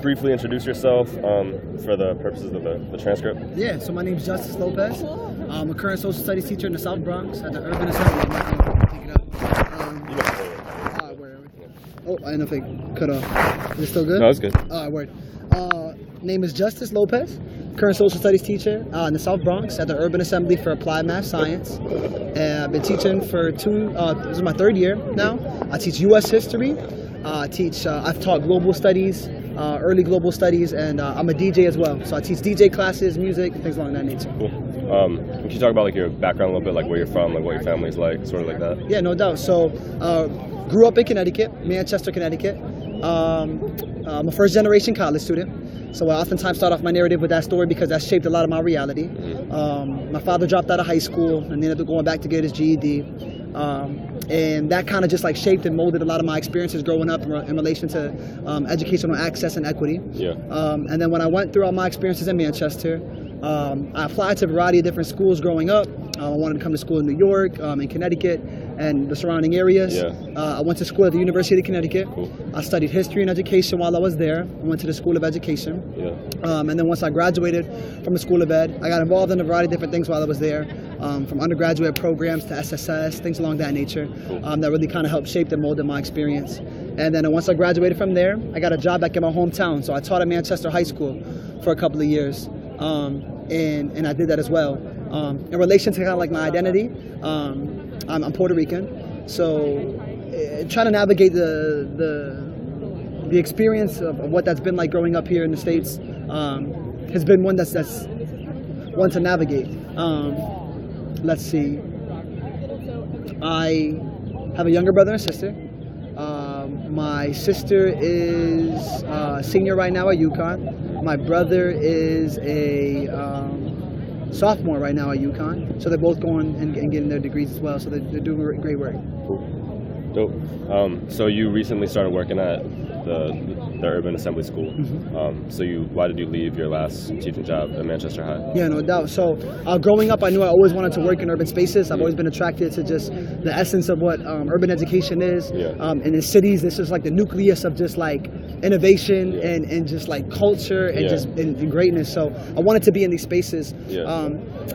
briefly introduce yourself for the purposes of the transcript? Yeah, so my name is Justis Lopez. I'm a current social studies teacher in the South Bronx at the Urban Assembly. I'm not going to pick it up. Where are we? Oh, I don't know if it cut off. Is it still good? No, it's good. Word. Name is Justis Lopez. Current social studies teacher in the South Bronx at the Urban Assembly for Applied Math Science. I've been teaching for this is my third year now. I teach U.S. history. I've taught global studies, early global studies, and I'm a DJ as well. So I teach DJ classes, music, things along that nature. Cool. Can you talk about like your background a little bit, like where you're from, like what your family's like, sort of like that? Yeah, no doubt. So grew up in Connecticut, Manchester, Connecticut. I'm a first-generation college student. So I oftentimes start off my narrative with that story because that shaped a lot of my reality. My father dropped out of high school and ended up going back to get his GED. And that kind of just like shaped and molded a lot of my experiences growing up in relation to educational access and equity. Yeah. And then when I went through all my experiences in Manchester, I applied to a variety of different schools growing up. I wanted to come to school in New York, in Connecticut, and the surrounding areas. Yeah. I went to school at the University of Connecticut. Cool. I studied history and education while I was there. I went to the School of Education. Yeah. And then once I graduated from the School of Ed, I got involved in a variety of different things while I was there, from undergraduate programs to SSS, things along that nature, cool. That really kind of helped shape and mold my experience. And then once I graduated from there, I got a job back in my hometown. So I taught at Manchester High School for a couple of years. And I did that as well. In relation to kind of like my identity, I'm Puerto Rican, so trying to navigate the experience of what that's been like growing up here in the States has been one that's one to navigate. Let's see. I have a younger brother and sister. My sister is a senior right now at UConn. My brother is a sophomore right now at UConn. So they're both going and getting their degrees as well. So they're doing great work. Cool. Dope. So you recently started working at the Urban Assembly School. So why did you leave your last teaching job at Manchester High? Yeah, no doubt. So growing up, I knew I always wanted to work in urban spaces. I've always been attracted to just the essence of what urban education is. Yeah. And in cities, this is like the nucleus of just like innovation and just like culture and just and greatness. So I wanted to be in these spaces. Yeah.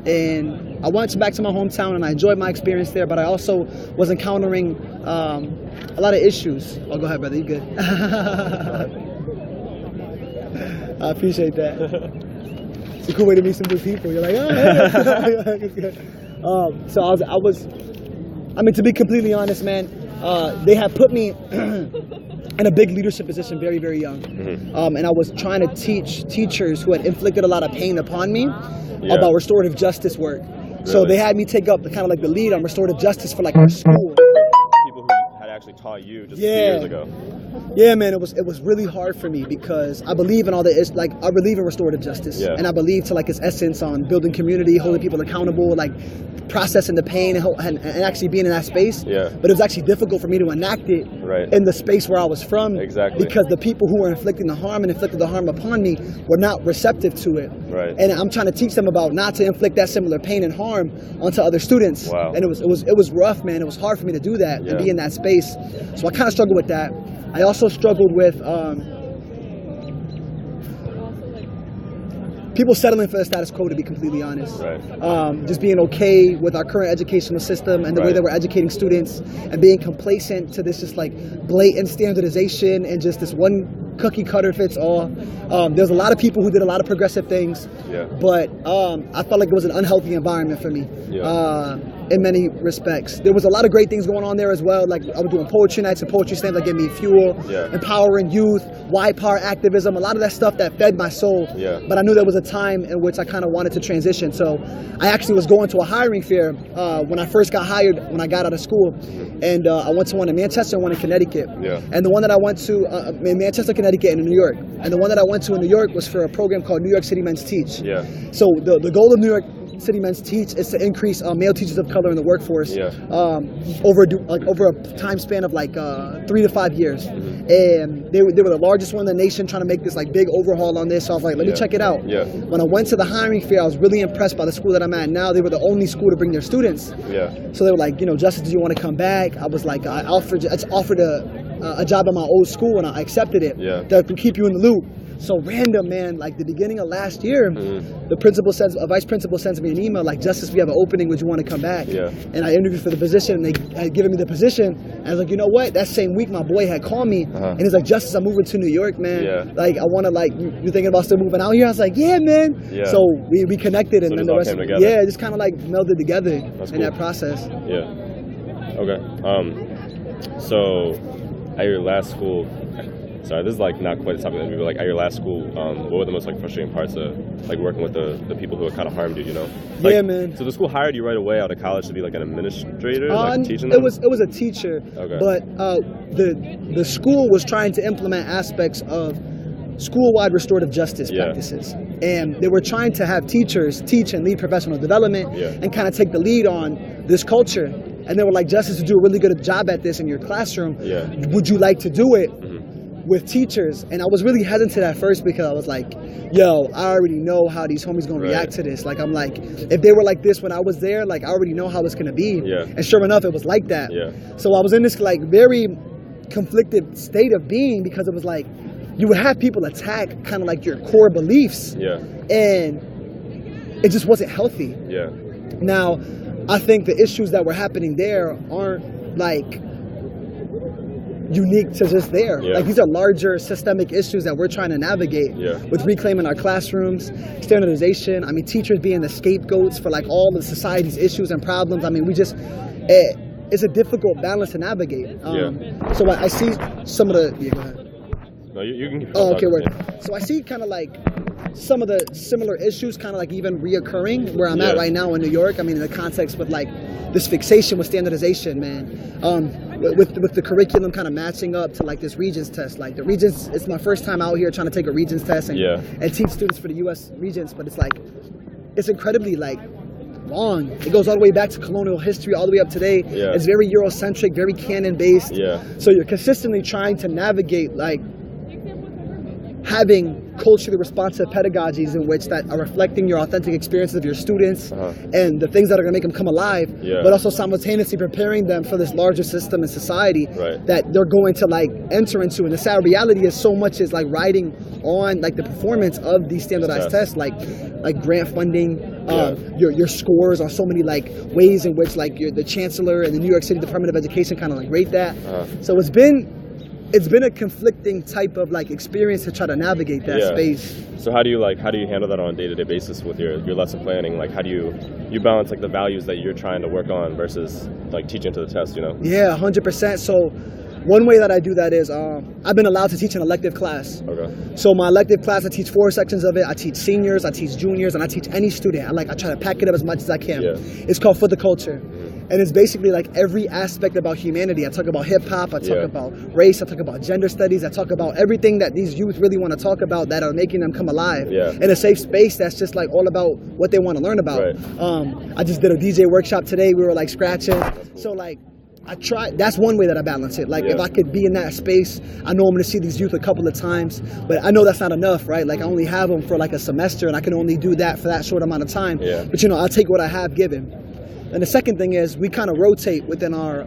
And I went back to my hometown and I enjoyed my experience there, but I also was encountering a lot of issues. Oh, go ahead, brother. You good? I appreciate that. It's a cool way to meet some good people. You're like, oh, it's good. So I mean, to be completely honest, man, they had put me in a big leadership position very, very young. And I was trying to teach teachers who had inflicted a lot of pain upon me about restorative justice work. Really? So they had me take up kind of like the lead on restorative justice for like our school. People who had actually taught you just a few years ago. Yeah, man, it was really hard for me because I believe in all the I believe in restorative justice, and I believe to like its essence on building community, holding people accountable, like processing the pain and actually being in that space. Yeah. But it was actually difficult for me to enact it in the space where I was from. Exactly. Because the people who were inflicting the harm and inflicted the harm upon me were not receptive to it. Right. And I'm trying to teach them about not to inflict that similar pain and harm onto other students. Wow. And it was rough, man. It was hard for me to do that and be in that space. So I kind of struggled with that. I also struggled with people settling for the status quo, to be completely honest. Right. Just being okay with our current educational system and the way that we're educating students and being complacent to this just like blatant standardization and just this one cookie cutter fits all. There's a lot of people who did a lot of progressive things, but I felt like it was an unhealthy environment for me. In many respects. There was a lot of great things going on there as well. Like I was doing poetry nights and poetry slams that gave me fuel, empowering youth, white power activism, a lot of that stuff that fed my soul. But I knew there was a time in which I kind of wanted to transition. So I actually was going to a hiring fair when I first got hired, when I got out of school. And I went to one in Manchester and one in Connecticut. And the one that I went to in Manchester, Connecticut, and in New York. And the one that I went to in New York was for a program called New York City Men's Teach. So the goal of New York City Men's Teach is to increase male teachers of color in the workforce over a time span of like 3 to 5 years. And they were the largest one in the nation, trying to make this like big overhaul on this. So I was like, let me check it out. When I went to the hiring fair, I was really impressed by the school that I'm at now. They were the only school to bring their students. So they were like, Justis, do you want to come back? I was like, I offered a job at my old school and I accepted it. That would keep you in the loop. So random, man. Like the beginning of last year, a vice principal sends me an email like, Justice, we have an opening. Would you want to come back? Yeah. And I interviewed for the position, and they had given me the position. And I was like, you know what? That same week, my boy had called me, and he's like, Justice, I'm moving to New York, man. Yeah. Like, I want to, like, you're thinking about still moving out here? I was like, yeah, man. Yeah. So we connected, and So then it the all rest, came together. yeah, it just kind of like melded together That's in cool. that process. Yeah. Okay. So at your last school, sorry, this is like not quite the topic of the interview, but like at your last school, what were the most like frustrating parts of like working with the people who had kind of harmed you, you know? Like, yeah, man. So the school hired you right away out of college to be like an administrator, like teaching them? It was a teacher, Okay. but the school was trying to implement aspects of school-wide restorative justice practices, and they were trying to have teachers teach and lead professional development and kind of take the lead on this culture. And they were like, Justice, to do a really good job at this in your classroom, would you like to do it with teachers? And I was really hesitant at first because I was like, yo, I already know how these homies gonna react to this. Like, I'm like, if they were like this when I was there, like I already know how it's gonna be. And sure enough, it was like that. So I was in this like very conflicted state of being, because it was like, you would have people attack kind of like your core beliefs. And it just wasn't healthy. Now, I think the issues that were happening there aren't like unique to just there. Like, these are larger systemic issues that we're trying to navigate with reclaiming our classrooms, standardization. I mean, teachers being the scapegoats for like all of society's issues and problems. I mean, it's a difficult balance to navigate. So I see some of the, go ahead. No, you can keep okay, word. So I see kind of like some of the similar issues kind of like even reoccurring where I'm at right now in New York. I mean, in the context with like this fixation with standardization, man. With the curriculum kind of matching up to like this Regents test. Like the Regents, it's my first time out here trying to take a Regents test and teach students for the U.S. Regents, but it's like, it's incredibly like long. It goes all the way back to colonial history, all the way up today. It's very Eurocentric, very canon based. So you're consistently trying to navigate like having culturally responsive pedagogies in which that are reflecting your authentic experiences of your students and the things that are going to make them come alive, but also simultaneously preparing them for this larger system and society that they're going to like enter into. And the sad reality is so much is like riding on like the performance of these standardized tests, like grant funding, your scores are so many like ways in which like the chancellor and the New York City Department of Education kind of like rate that. So it's been a conflicting type of like experience to try to navigate that space. So how do you handle that on a day-to-day basis with your lesson planning? Like, how do you balance like the values that you're trying to work on versus like teaching to the test, you know? Yeah, 100%. So one way that I do that is I've been allowed to teach an elective class. So my elective class, I teach 4 sections of it. I teach seniors, I teach juniors, and I teach any student. I try to pack it up as much as I can. It's called For the Culture. And it's basically like every aspect about humanity. I talk about hip hop, I talk about race, I talk about gender studies, I talk about everything that these youth really want to talk about that are making them come alive in a safe space that's just like all about what they want to learn about. I just did a DJ workshop today. We were like scratching. So like I try, that's one way that I balance it. Like if I could be in that space, I know I'm going to see these youth a couple of times, but I know that's not enough, right? Like I only have them for like a semester and I can only do that for that short amount of time. But you know, I'll take what I have given. And the second thing is we kind of rotate within our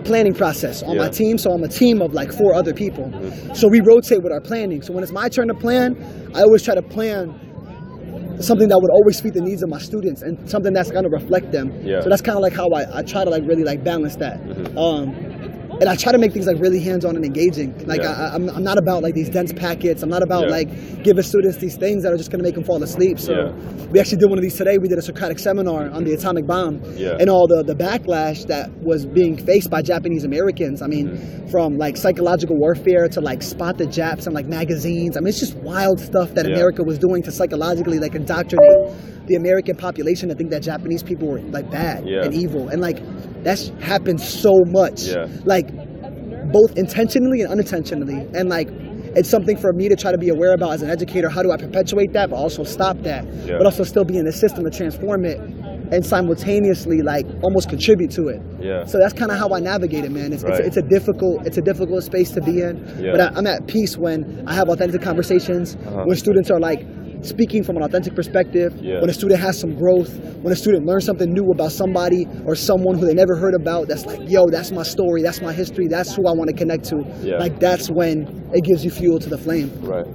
planning process on my team. So I'm a team of like 4 other people. So we rotate with our planning. So when it's my turn to plan, I always try to plan something that would always meet the needs of my students and something that's going to reflect them. So that's kind of like how I try to like really like balance that. And I try to make things like really hands-on and engaging. Like I'm not about like these dense packets. I'm not about like giving students these things that are just going to make them fall asleep. So we actually did one of these today. We did a Socratic seminar on the atomic bomb and all the backlash that was being faced by Japanese Americans. I mean, from like psychological warfare to like spot the Japs and like magazines. I mean, it's just wild stuff that America was doing to psychologically like indoctrinate the American population to think that Japanese people were like bad and evil. And like that's happened so much. Like both intentionally and unintentionally. And like it's something for me to try to be aware about as an educator. How do I perpetuate that but also stop that? But also still be in the system to transform it and simultaneously like almost contribute to it. So that's kind of how I navigate it, man. It's a difficult space to be in. But I'm at peace when I have authentic conversations when students are like speaking from an authentic perspective, Yeah. when a student has some growth, when a student learns something new about somebody or someone who they never heard about, that's like, yo, that's my story, that's my history, that's who I want to connect to. Yeah. Like, that's when it gives you fuel to the flame. Right.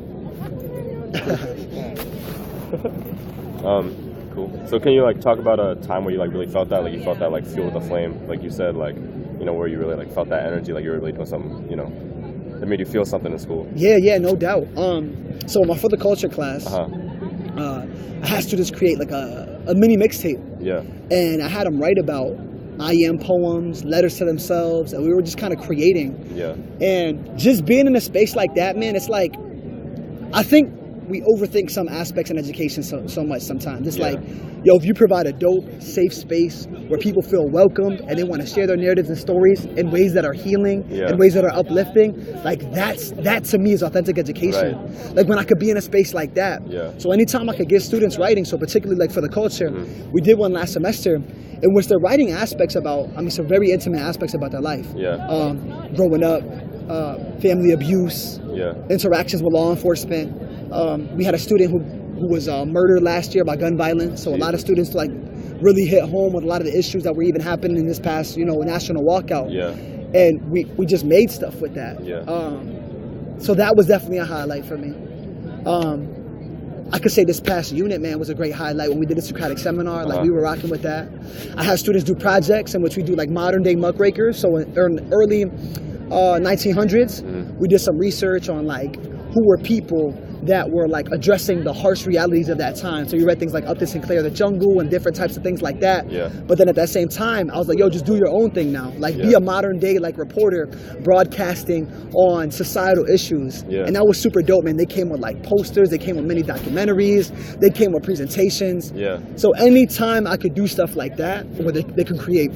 Cool. So can you like talk about a time where you like really felt that, like you felt that like fuel with the flame, like you said, like, you know, where you really like felt that energy, like you were really doing something, you know, that made you feel something in school? Yeah, no doubt. So in my further culture class, Uh-huh. I had students create like a mini mixtape, Yeah. and I had them write about I am poems, letters to themselves, and we were just kind of creating. Yeah. And just being in a space like that, man, it's like, I think we overthink some aspects in education so much sometimes. It's like, yo, if you provide a dope, safe space where people feel welcomed and they want to share their narratives and stories in ways that are healing, in ways that are uplifting, like that to me is authentic education. Right. Like when I could be in a space like that. Yeah. So anytime I could give students writing, so particularly like for the culture, we did one last semester in which they're writing aspects about, I mean, some very intimate aspects about their life. Yeah. Growing up, family abuse, interactions with law enforcement. We had a student who was murdered last year by gun violence. So a lot of students like really hit home with a lot of the issues that were even happening in this past, you know, national walkout. Yeah. And we just made stuff with that. Yeah. So that was definitely a highlight for me. I could say this past unit, man, was a great highlight when we did the Socratic seminar. Like we were rocking with that. I had students do projects in which we do like modern day muckrakers. So in early 1900s, we did some research on like who were people that were like addressing the harsh realities of that time. So you read things like Upton Sinclair, The Jungle, and different types of things like that. Yeah. But then at that same time, I was like, yo, just do your own thing now. Like be a modern day like reporter broadcasting on societal issues. Yeah. And that was super dope, man. They came with like posters, they came with mini documentaries, they came with presentations. Yeah. So anytime I could do stuff like that, where they can create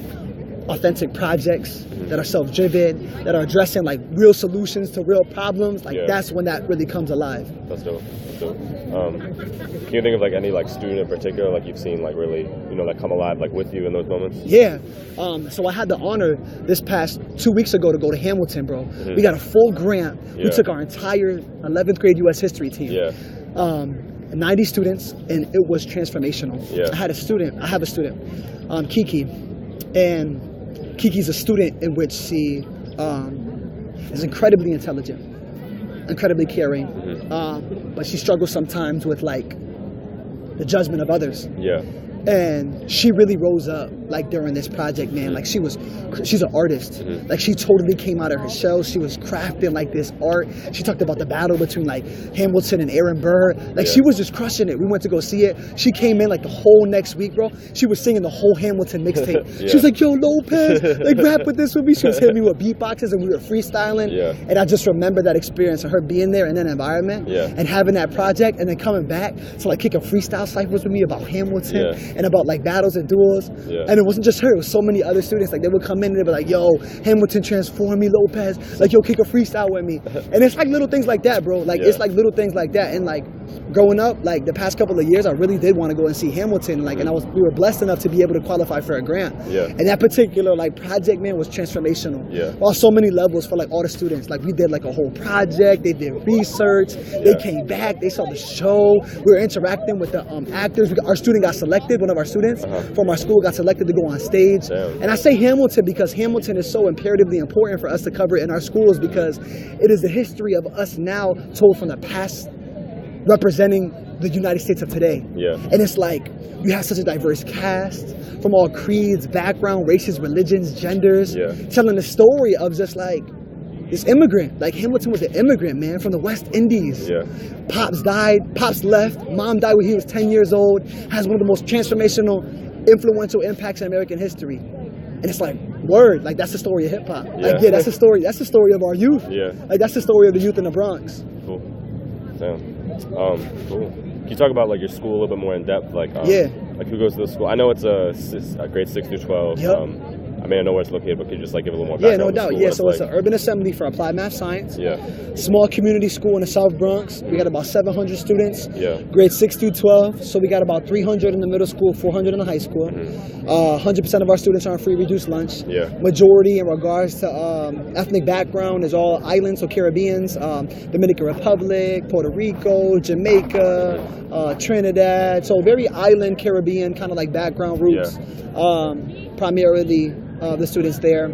authentic projects that are self-driven, that are addressing like real solutions to real problems, like that's when that really comes alive. That's dope. That's dope. Can you think of like any like student in particular like you've seen like really, you know, like come alive like with you in those moments? Yeah. So I had the honor this past 2 weeks ago to go to Hamilton, bro. We got a full grant. We took our entire 11th grade U.S. history team. 90 students, and it was transformational. I have a student, Kiki, and Kiki's a student in which she is incredibly intelligent, incredibly caring, but she struggles sometimes with like the judgment of others. And she really rose up like during this project, man. Like she's an artist. Like she totally came out of her shell. She was crafting like this art. She talked about the battle between like Hamilton and Aaron Burr. Like she was just crushing it. We went to go see it. She came in like the whole next week, bro. She was singing the whole Hamilton mixtape. She was like, yo, Lopez, like rap with this with me. She was hitting me with beatboxes and we were freestyling. And I just remember that experience of her being there in that environment and having that project and then coming back to like kicking freestyle ciphers with me about Hamilton and about like battles and duels. And it wasn't just her, it was so many other students. Like they would come in and they'd be like, yo, Hamilton transformed me, Lopez. Like, yo, kick a freestyle with me. And it's like little things like that, bro. Like it's like little things like that. And like growing up, like the past couple of years, I really did want to go and see Hamilton. Like, and we were blessed enough to be able to qualify for a grant. And that particular like project, man, was transformational. On so many levels for like all the students. Like we did like a whole project, they did research, they came back, they saw the show, we were interacting with the actors. Our student got selected, one of our students from our school got selected to go on stage. And I say Hamilton because Hamilton is so imperatively important for us to cover it in our schools because it is the history of us now told from the past representing the United States of today. And it's like you have such a diverse cast from all creeds, background, races, religions, genders, telling the story of just like this immigrant. Like Hamilton was an immigrant, man, from the West Indies. Pops died, Pops left, Mom died when he was 10 years old, has one of the most transformational, influential impacts in American history. And it's like, word, like that's the story of hip hop. Like that's the story of our youth. Like that's the story of the youth in the Bronx. Cool. Damn. Cool. Can you talk about like your school a little bit more in depth? Like like who goes to the school? I know it's a grade 6 through 12. I mean, I know where it's located, but could you just like give a little more Yeah, background? no on the doubt. school, Yeah, what so it's like? an urban assembly for applied math science. Yeah. Small community school in the South Bronx. We got about 700 students. Yeah. Grades 6 through 12. So we got about 300 in the middle school, 400 in the high school. 100% of our students are on free reduced lunch. Yeah. Majority in regards to ethnic background is all islands, so Caribbeans, Dominican Republic, Puerto Rico, Jamaica, Trinidad. So very island Caribbean kind of like background roots. Primarily the students there.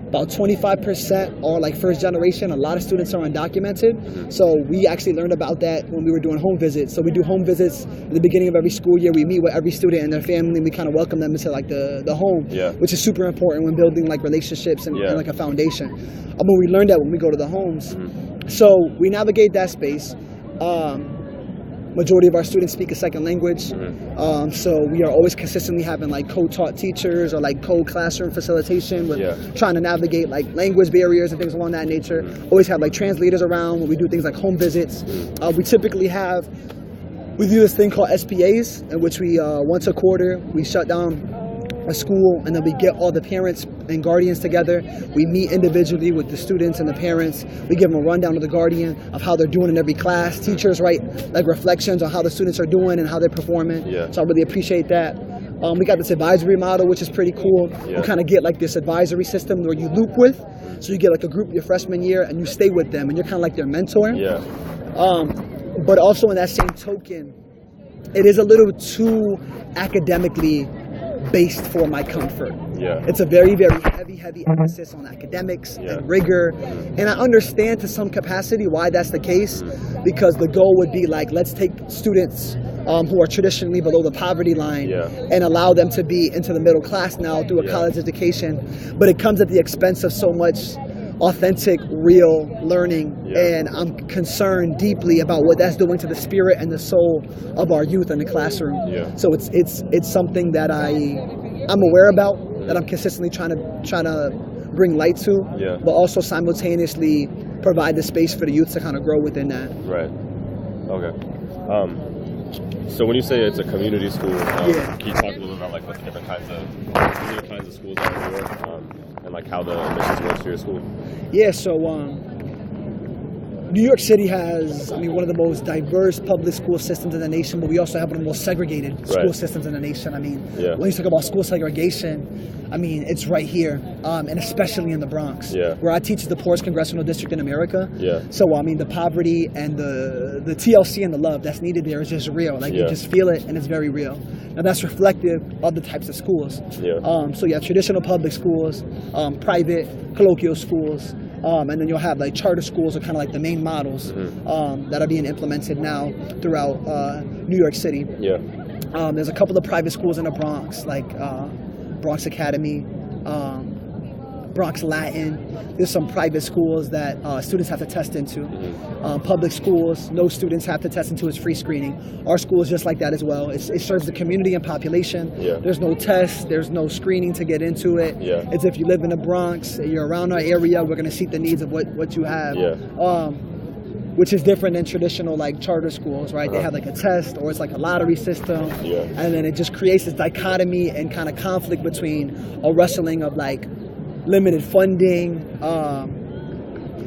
About 25% are like first generation. A lot of students are undocumented. So we actually learned about that when we were doing home visits. So we do home visits at the beginning of every school year. We meet with every student and their family, and we kind of welcome them into like the home, which is super important when building like relationships and like a foundation. But we learned that when we go to the homes. So we navigate that space. Majority of our students speak a second language, so we are always consistently having like co-taught teachers or like co-classroom facilitation with trying to navigate like language barriers and things along that nature. Always have like translators around when we do things like home visits. We typically we do this thing called SPAs, in which we once a quarter we shut down a school, and then we get all the parents and guardians together. We meet individually with the students and the parents. We give them a rundown of the guardian of how they're doing in every class. Teachers write like reflections on how the students are doing and how they're performing. So I really appreciate that. We got this advisory model, which is pretty cool. You kind of get like this advisory system where you loop with. So you get like a group your freshman year and you stay with them and you're kind of like their mentor. But also in that same token, it is a little too academically based for my comfort. It's a very, very heavy emphasis on academics and rigor. And I understand to some capacity why that's the case, because the goal would be like, let's take students who are traditionally below the poverty line and allow them to be into the middle class now through a college education. But it comes at the expense of so much authentic, real learning, and I'm concerned deeply about what that's doing to the spirit and the soul of our youth in the classroom. So it's something that I'm aware about, that I'm consistently trying to bring light to, but also simultaneously provide the space for the youth to kind of grow within that. Right. Okay. So when you say it's a community school, can you talk a little bit about like what the different kinds of schools are in New York, and like how the admissions works for your school? Yeah. So New York City has, one of the most diverse public school systems in the nation, but we also have one of the most segregated school systems in the nation. When you talk about school segregation, it's right here, and especially in the Bronx, where I teach the poorest congressional district in America. So, the poverty and the TLC and the love that's needed there is just real. You just feel it, and it's very real. And that's reflective of the types of schools. Traditional public schools, private colloquial schools, and then you'll have like charter schools are kind of like the main models that are being implemented now throughout New York City. There's a couple of private schools in the Bronx, like Bronx Academy, Bronx Latin. There's some private schools that students have to test into. Public schools, no students have to test into. It's free screening. Our school is just like that as well. It serves the community and population. There's no test, there's no screening to get into it. It's if you live in the Bronx, you're around our area, we're gonna seek the needs of what you have. Which is different than traditional like charter schools, right? They have like a test, or it's like a lottery system, and then it just creates this dichotomy and kind of conflict between a wrestling of like limited funding,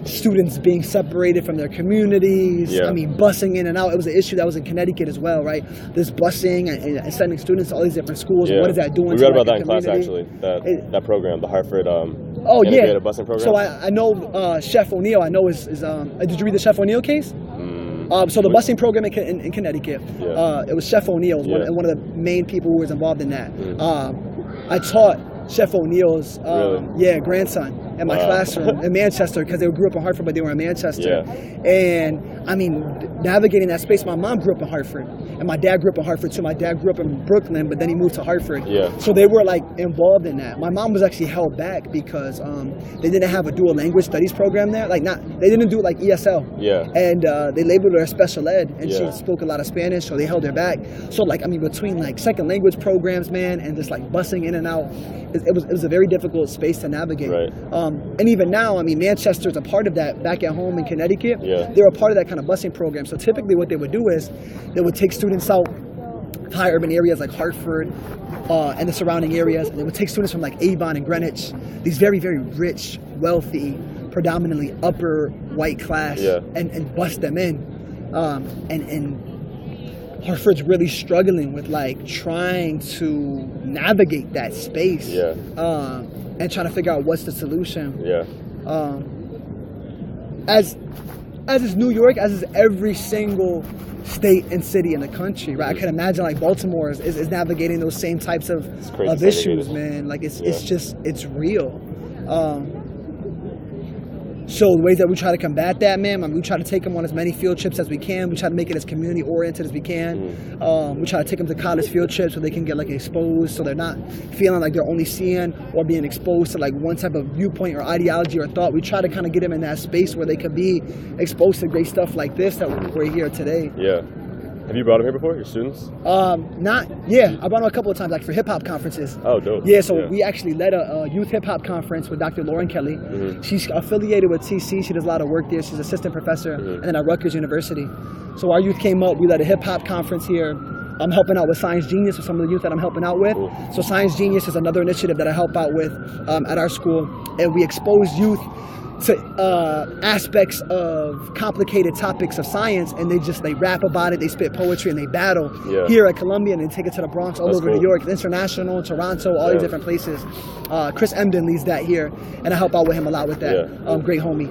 students being separated from their communities. Busing in and out. It was an issue that was in Connecticut as well, right? This busing and sending students to all these different schools. What is that doing? We read about that in class actually. That program, the Hartford integrated busing program. So I know Chef O'Neill. I know is did you read the Chef O'Neill case? So the busing program in Connecticut, it was Chef O'Neill, one of the main people who was involved in that. I taught Chef O'Neill's grandson in my classroom in Manchester, because they grew up in Hartford, but they were in Manchester. And navigating that space, my mom grew up in Hartford, and my dad grew up in Hartford too. My dad grew up in Brooklyn, but then he moved to Hartford. So they were like involved in that. My mom was actually held back because they didn't have a dual language studies program there. They didn't do like ESL. And they labeled her as special ed, and she spoke a lot of Spanish, so they held her back. So between like second language programs, man, and just like busing in and out, it was a very difficult space to navigate. And even now, Manchester's a part of that. Back at home in Connecticut, they're a part of that kind of busing program. So typically what they would do is they would take students out high urban areas like Hartford, and the surrounding areas. And it would take students from like Avon and Greenwich, these very, very rich, wealthy, predominantly upper white class, and bust them in. And Hartford's really struggling with like trying to navigate that space, and trying to figure out what's the solution. As is New York, as is every single state and city in the country, right? I can imagine like Baltimore is navigating those same types of issues, man. Like it's real. So the ways that we try to combat that, man, I mean, we try to take them on as many field trips as we can. We try to make it as community oriented as we can. We try to take them to college field trips so they can get like exposed, so they're not feeling like they're only seeing or being exposed to like one type of viewpoint or ideology or thought. We try to kind of get them in that space where they could be exposed to great stuff like this that we're here today. Have you brought them here before, your students? I brought them a couple of times, like for hip hop conferences. Oh, dope. So we actually led a youth hip hop conference with Dr. Lauren Kelly. She's affiliated with TC. She does a lot of work there. She's assistant professor, and then at Rutgers University. So our youth came up. We led a hip hop conference here. I'm helping out with Science Genius with some of the youth that I'm helping out with. So Science Genius is another initiative that I help out with at our school, and we expose youth to aspects of complicated topics of science, and they rap about it, they spit poetry, and they battle here at Columbia, and they take it to the Bronx, all over New York, international, Toronto, all these different places. Chris Emden leads that here, and I help out with him a lot with that. Great homie.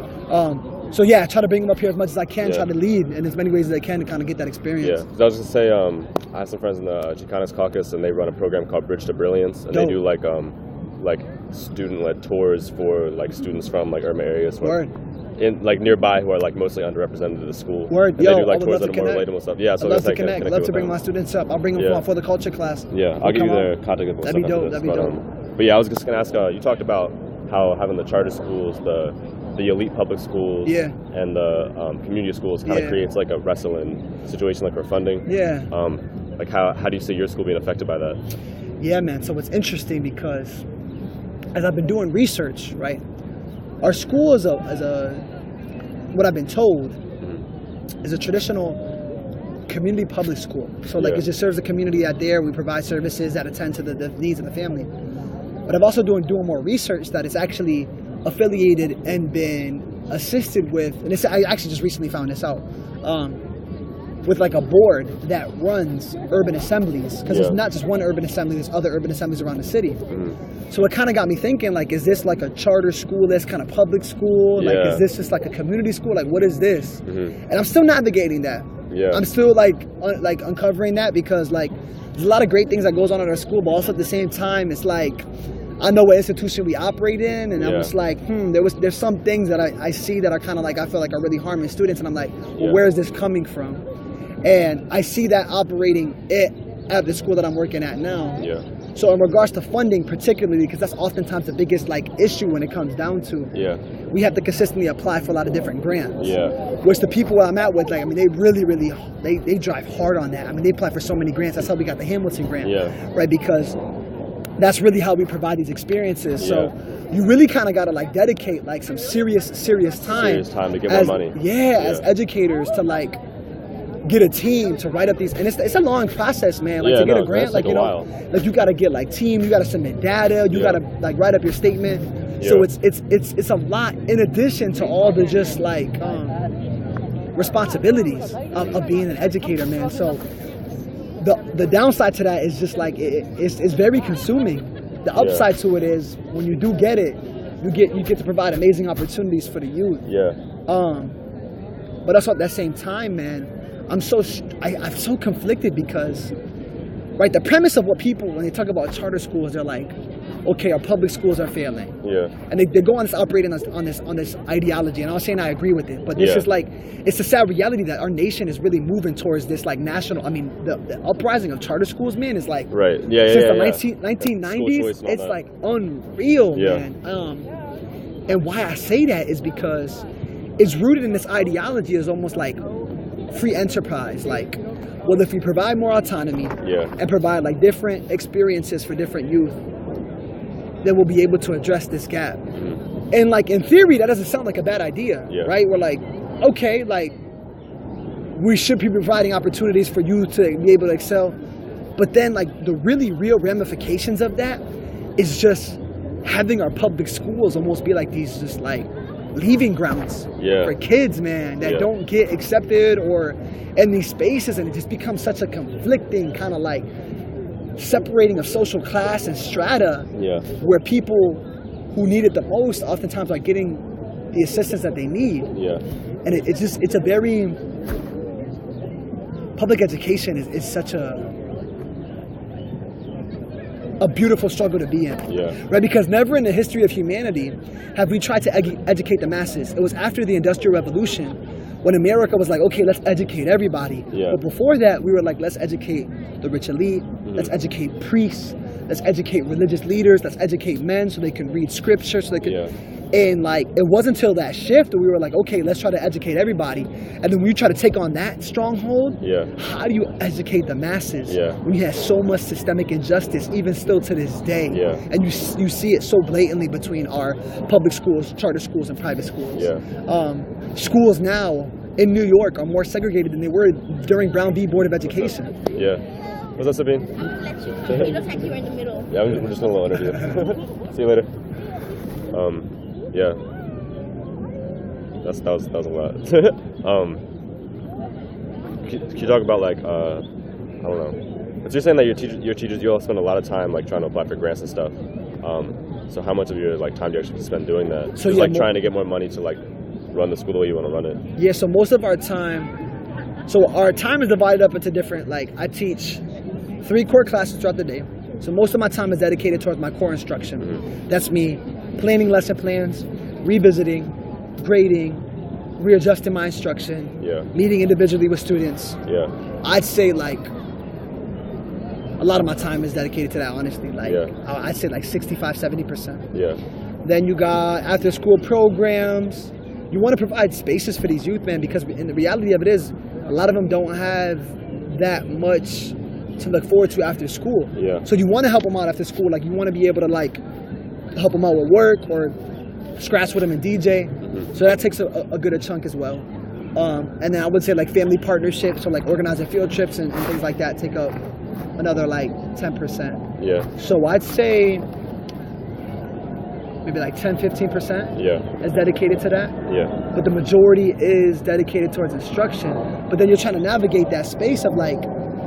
So I try to bring him up here as much as I can, try to lead in as many ways as I can to kind of get that experience. I was gonna say, I have some friends in the Chicanos Caucus, and they run a program called Bridge to Brilliance, and they do like student-led tours for like students from like urban areas in like nearby who are like mostly underrepresented at the school. And they do like tours that are more relatable stuff. So I'd love to connect. I'd love to bring my students up. I'll bring them for the culture class. I'll give you their contact info. That'd be dope. That'd be dope. But I was just gonna ask. You talked about how having the charter schools, the elite public schools, and the community schools kind of creates like a wrestling situation, like for funding. Like how do you see your school being affected by that? Yeah, man. So it's interesting because as I've been doing research, right, our school is what I've been told is a traditional community public school. So like it just serves the community out there. We provide services that attend to the needs of the family. But I've also doing more research that it's actually affiliated and been assisted with, and I actually just recently found this out, with like a board that runs urban assemblies, because there's not just one urban assembly, there's other urban assemblies around the city. So it kind of got me thinking, like, is this like a charter school that's kind of public school? Like, is this just like a community school? Like, what is this? And I'm still navigating that. I'm still like uncovering that, because like there's a lot of great things that goes on at our school, but also at the same time, it's like, I know what institution we operate in, and I was like, there's some things that I see that are kind of like, I feel like are really harming students, and I'm like, well, where is this coming from? And I see that operating at the school that I'm working at now. So in regards to funding, particularly, because that's oftentimes the biggest like issue when it comes down to, we have to consistently apply for a lot of different grants. Which the people I'm at with, like, I mean, they really, they drive hard on that. I mean, they apply for so many grants. That's how we got the Hamilton grant, right? Because that's really how we provide these experiences. So you really kind of got to like dedicate like some serious time to get more money. As educators to like get a team to write up these, and it's a long process, man. Like to get a grant, like, you know, like you got to get like team, you got to submit data, you got to like write up your statement. So it's a lot in addition to all the just like responsibilities of being an educator, man. So the downside to that is just like it's very consuming. The upside to it is when you do get it, you get to provide amazing opportunities for the youth. But also at that same time, man, I'm so conflicted because, right, the premise of what people, when they talk about charter schools, they're like, okay, our public schools are failing. And they go on this operating on this ideology, and I was saying I agree with it, but this is like, it's a sad reality that our nation is really moving towards this like national, I mean, the uprising of charter schools, man, is like, since the 1990s, it's like unreal, man. And why I say that is because it's rooted in this ideology is almost like free enterprise. Like, well, if we provide more autonomy and provide like different experiences for different youth, then we'll be able to address this gap. And like in theory, that doesn't sound like a bad idea, right? We're like, okay, like we should be providing opportunities for you to be able to excel. But then like the really real ramifications of that is just having our public schools almost be like these just like leaving grounds for kids, man, that don't get accepted or in these spaces, and it just becomes such a conflicting kind of like separating of social class and strata where people who need it the most oftentimes are getting the assistance that they need. And it's a very, public education is such a beautiful struggle to be in, right? Because never in the history of humanity have we tried to educate the masses. It was after the Industrial Revolution when America was like, okay, let's educate everybody. But before that, we were like, let's educate the rich elite, let's educate priests, let's educate religious leaders, let's educate men so they can read scripture, so they can... And like, it wasn't until that shift that we were like, okay, let's try to educate everybody. And then when you try to take on that stronghold, how do you educate the masses when you have so much systemic injustice, even still to this day? And you see it so blatantly between our public schools, charter schools, and private schools. Schools now in New York are more segregated than they were during Brown v. Board of Education. What's up, Sabine? It looks like you were in the middle. We're just doing a little interview. See you later. That was a lot. Can you talk about like I don't know? But you're saying that your teachers, you all spend a lot of time like trying to apply for grants and stuff. So how much of your like time do you actually spend doing that? So like trying to get more money to like run the school the way you want to run it. So most of our time, our time is divided up into different, like I teach 3 core classes throughout the day. So most of my time is dedicated towards my core instruction. That's me planning lesson plans, revisiting, grading, readjusting my instruction, meeting individually with students. I'd say like a lot of my time is dedicated to that, honestly. Like I'd say like 65-70%. Then you got after school programs. You want to provide spaces for these youth, man, because in the reality of it is a lot of them don't have that much to look forward to after school. So you want to help them out after school. Like you want to be able to like help them out with work or scratch with them and DJ. So that takes a good chunk as well. And then I would say like family partnerships, so like organizing field trips and things like that take up another like 10%. So I'd say maybe like 10-15% is dedicated to that. But the majority is dedicated towards instruction. But then you're trying to navigate that space of like,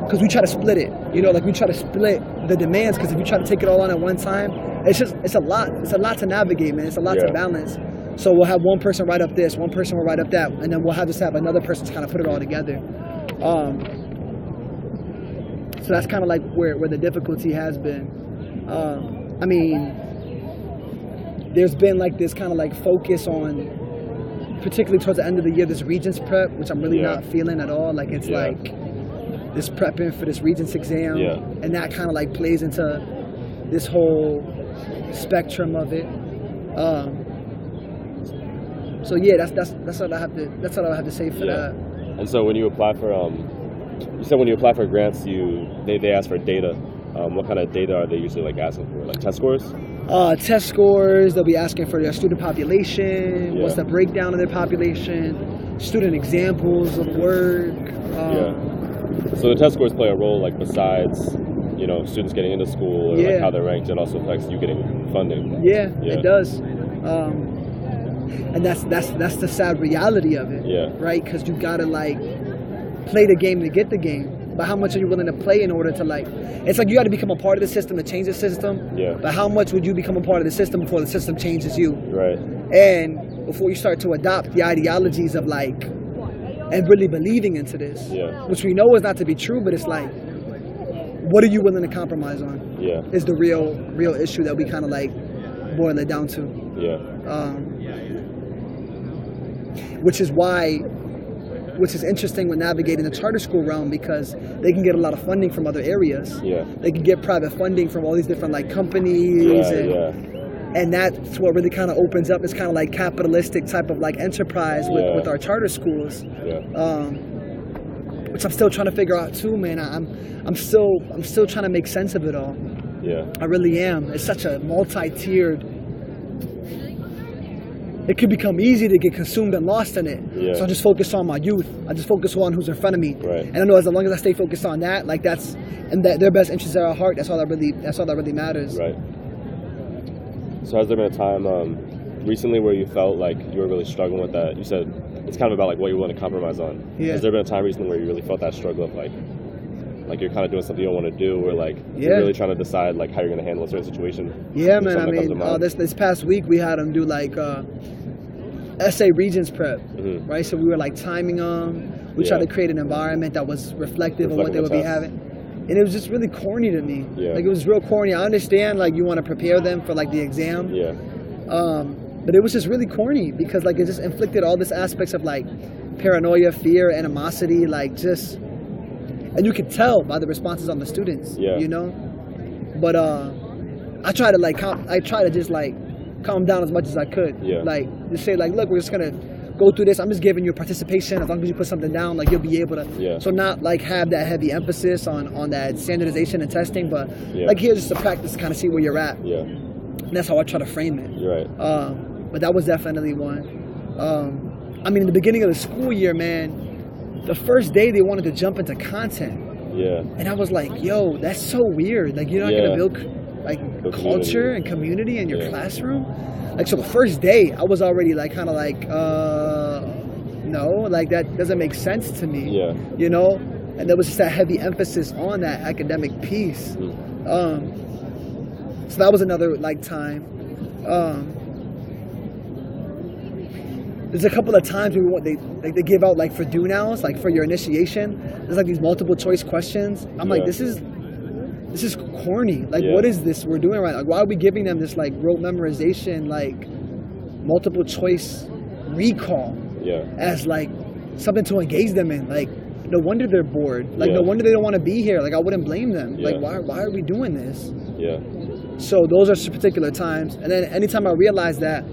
because we try to split it, like we try to split the demands, because if you try to take it all on at one time, it's a lot to navigate, man. It's a lot to balance. So we'll have one person write up this, one person will write up that, and then we'll have another person to kind of put it all together. So that's kind of like where the difficulty has been. I mean, there's been like this kind of like focus on, particularly towards the end of the year, this Regents prep, which I'm really not feeling at all. Like it's like this prepping for this Regents exam, and that kind of like plays into this whole spectrum of it. So that's all I have to say for that. And so when you apply for you said when you apply for grants, they ask for data. What kind of data are they usually like asking for? Like test scores? Test scores. They'll be asking for their student population. What's the breakdown of their population? Student examples of work. So the test scores play a role, like besides, students getting into school or like how they're ranked, it also affects you getting funding. It does. And that's the sad reality of it. Right? Because you gotta like play the game to get the game. But how much are you willing to play in order to like? It's like you got to become a part of the system to change the system. But how much would you become a part of the system before the system changes you? And before you start to adopt the ideologies of like, and really believing into this, which we know is not to be true, but it's like, what are you willing to compromise on? Is the real issue that we kind of like boil it down to. Which is interesting when navigating the charter school realm, because they can get a lot of funding from other areas. They can get private funding from all these different like companies, and that's what really kind of opens up this kind of like capitalistic type of like enterprise with our charter schools. Which I'm still trying to figure out too, man. I'm still trying to make sense of it all. I really am. It's such a multi-tiered it could become easy to get consumed and lost in it. Yeah. So I just focus on my youth. I just focus on who's in front of me. Right. And I know as long as I stay focused on that, like that's, and that their best interests are at heart, that's all that really matters. Right. So has there been a time recently where you felt like you were really struggling with that? You said it's kind of about like what you're willing to compromise on. Yeah. Has there been a time recently where you really felt that struggle of like you're kind of doing something you don't want to do, or like you're really trying to decide like how you're going to handle a certain situation? Yeah, man. I mean, this past week we had them do like essay Regents prep, right? So we were like timing them. We tried to create an environment that was reflective of what they would be having. And it was just really corny to me. Yeah. Like it was real corny. I understand like you want to prepare them for like the exam. Yeah. But it was just really corny because like it just inflicted all these aspects of like paranoia, fear, animosity, like just, and you could tell by the responses on the students. Yeah. You know. But I try to just like calm down as much as I could. Yeah. Like just say like, look, we're just gonna go through this. I'm just giving you participation. As long as you put something down, like you'll be able to. Yeah. So not like have that heavy emphasis on that standardization and testing, but like here's just a practice to kind of see where you're at. Yeah. And that's how I try to frame it. You're right. But that was definitely one. I mean, in the beginning of the school year, man, the first day they wanted to jump into content. Yeah. And I was like, yo, that's so weird. Like you're not gonna build like culture and community in your classroom. Like so the first day I was already like kind of like no, like that doesn't make sense to me. Yeah. You know? And there was just that heavy emphasis on that academic piece. So that was another like time. There's a couple of times they give out like for do nows, like for your initiation. There's like these multiple choice questions. I'm like, this is corny. Like, what is this we're doing right now? Like, why are we giving them this like rote memorization, like multiple choice recall as like something to engage them in? Like, no wonder they're bored. Like, no wonder they don't want to be here. Like, I wouldn't blame them. Like, why are we doing this? Yeah. So those are particular times. And then anytime I realize that,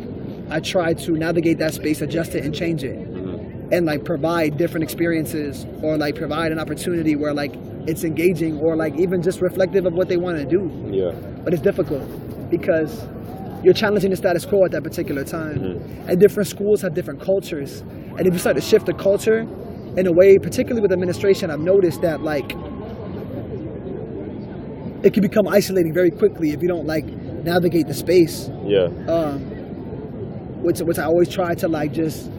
I try to navigate that space, adjust it, and change it. And like provide different experiences, or like provide an opportunity where like it's engaging, or like even just reflective of what they want to do. Yeah. But it's difficult because you're challenging the status quo at that particular time. And different schools have different cultures. And if you start to shift the culture in a way, particularly with administration, I've noticed that like it can become isolating very quickly if you don't like navigate the space. Yeah. Which I always try to like just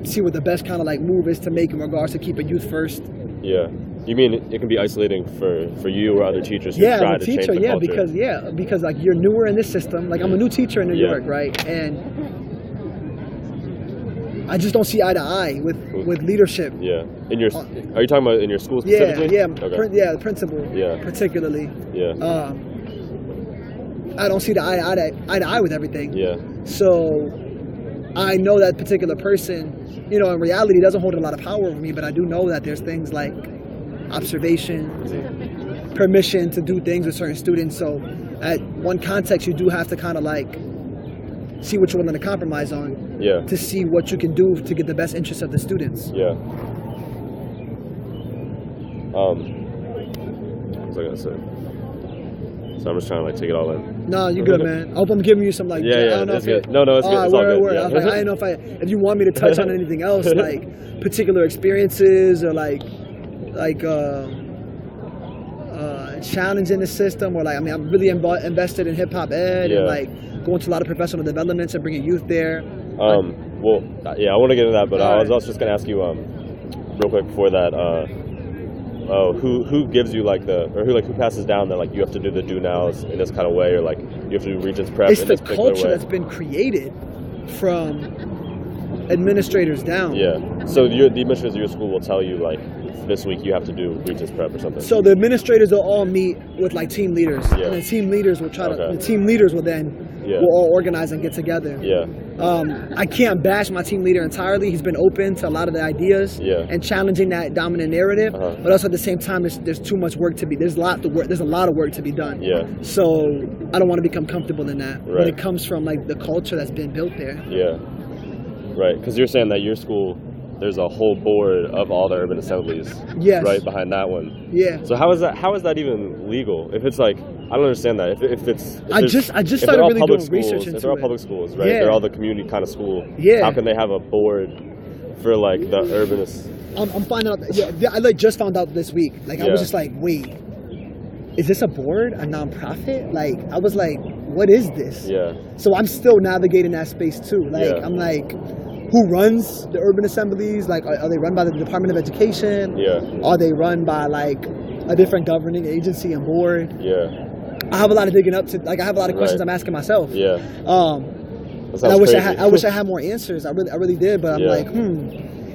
see what the best kind of like move is to make in regards to keeping youth first. Yeah. You mean it can be isolating for you or other teachers who try to change the culture? Because like you're newer in this system. Like I'm a new teacher in New York, right? And I just don't see eye to eye with leadership. Yeah. Are you talking about in your school specifically? Yeah. Okay. The principal. Yeah. Particularly. Yeah. I don't see the eye to eye with everything. Yeah. So I know that particular person, you know, in reality doesn't hold a lot of power over me, but I do know that there's things like observation, permission to do things with certain students. So at one context, you do have to kind of like see what you're willing to compromise on. Yeah. To see what you can do to get the best interest of the students. Yeah. What was I gonna say? So I'm just trying to like take it all in. No, you good, man. I hope I'm giving you some like. Yeah, I don't know it's good. No, it's good. It's all good. Yeah. I was like, I don't know if you want me to touch on anything else, like particular experiences or like challenge in the system, or like I'm really invested in hip hop ed and like going to a lot of professional developments and bringing youth there. Well, yeah, I want to get into that, but I was also just gonna ask you real quick before that. Who gives you like who passes down that like you have to do the do nows in this kind of way, or like you have to do Regents prep it's in this particular way? It's the culture that's been created from administrators down. Yeah. So the administrators of your school will tell you like this week you have to do Regents prep or something. So the administrators will all meet with like team leaders, and the team leaders will try to. The team leaders will then will all organize and get together. Yeah. I can't bash my team leader entirely. He's been open to a lot of the ideas and challenging that dominant narrative. But also at the same time, there's too much work to be. There's a lot of work to be done. Yeah. So I don't want to become comfortable in that when Right. it comes from like the culture that's been built there. Yeah. Right. Because you're saying that your school there's a whole board of all the urban assemblies. Yes. Right behind that one. Yeah. So how is that even legal? If it's like, I don't understand that. I just started really doing research into it. If they're all public schools, right? Yeah. They're all the community kind of school. Yeah. How can they have a board for like the urbanist? I'm finding out. Yeah, I like just found out this week. Like I was just like, wait, is this a board, a nonprofit? Like I was like, what is this? Yeah. So I'm still navigating that space too. Like I'm like, who runs the urban assemblies? Like are they run by the Department of Education? Yeah. Are they run by like a different governing agency and board? Yeah. I have a lot of digging up to. Like I have a lot of questions I'm asking myself. Yeah. And I wish I wish I had more answers. I really did. But I'm like,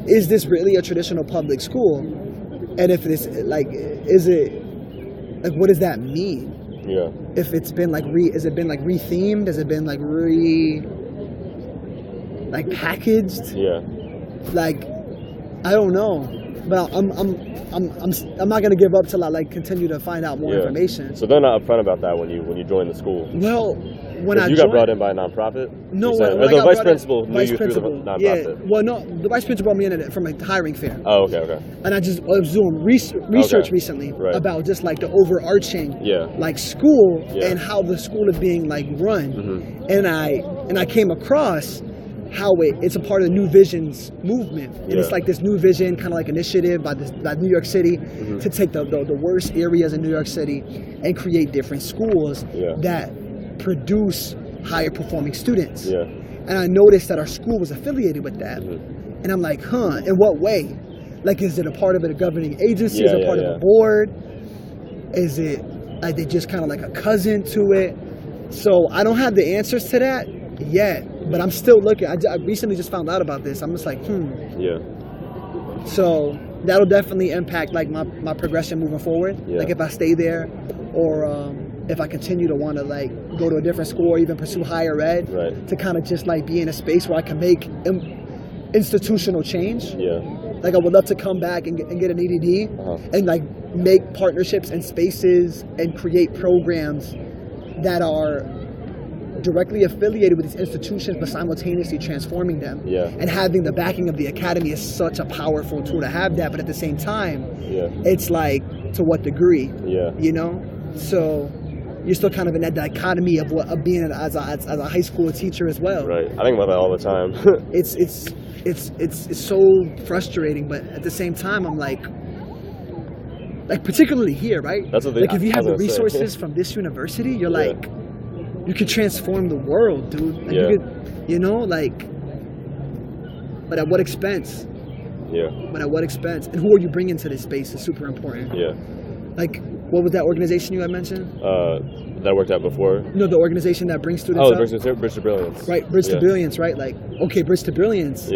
is this really a traditional public school? And if it's like, is it like, what does that mean? Yeah. If it's been like has it been like rethemed? Has it been like packaged? Yeah. Like, I don't know. But I'm not gonna give up till I like continue to find out more information. So they're not upfront about that when you join the school. Well, when I got brought in by a nonprofit. No, the vice principal knew you through the nonprofit. Yeah. Well, no, the vice principal brought me in from a hiring fair. Oh, okay. And I was doing research recently about just like the overarching like school and how the school is being like run. Mm-hmm. And I came across how it's a part of the New Visions movement. And it's like this New Vision kind of like initiative by New York City to take the worst areas in New York City and create different schools that produce higher performing students. Yeah. And I noticed that our school was affiliated with that. Mm-hmm. And I'm like, in what way? Like, is it a part of a governing agency? Is it a part of a board? Is it like they just kind of like a cousin to it? So I don't have the answers to that yet, but I'm still looking. I recently just found out about this. I'm just like, Yeah. So that'll definitely impact like my progression moving forward. Yeah. Like if I stay there, or if I continue to want to like go to a different school or even pursue higher ed, to kind of just like be in a space where I can make institutional change. Yeah. Like I would love to come back and get an EDD and like make partnerships and spaces and create programs that are directly affiliated with these institutions, but simultaneously transforming them. Yeah. And having the backing of the academy is such a powerful tool to have that. But at the same time, it's like, to what degree? Yeah. You know? So you're still kind of in that dichotomy of being as a high school teacher as well. Right. I think about that all the time. It's so frustrating, but at the same time, I'm like particularly here, right? That's what if you have the resources from this university, you're like, you could transform the world, dude. Like you could, but at what expense? Yeah. But at what expense? And who are you bringing to this space is super important. Yeah. Like, what was that organization you had mentioned? That I worked at before. No, the organization that brings students up. Bridge to Brilliance. Right, Bridge to Brilliance, right? Like, okay, Bridge to Brilliance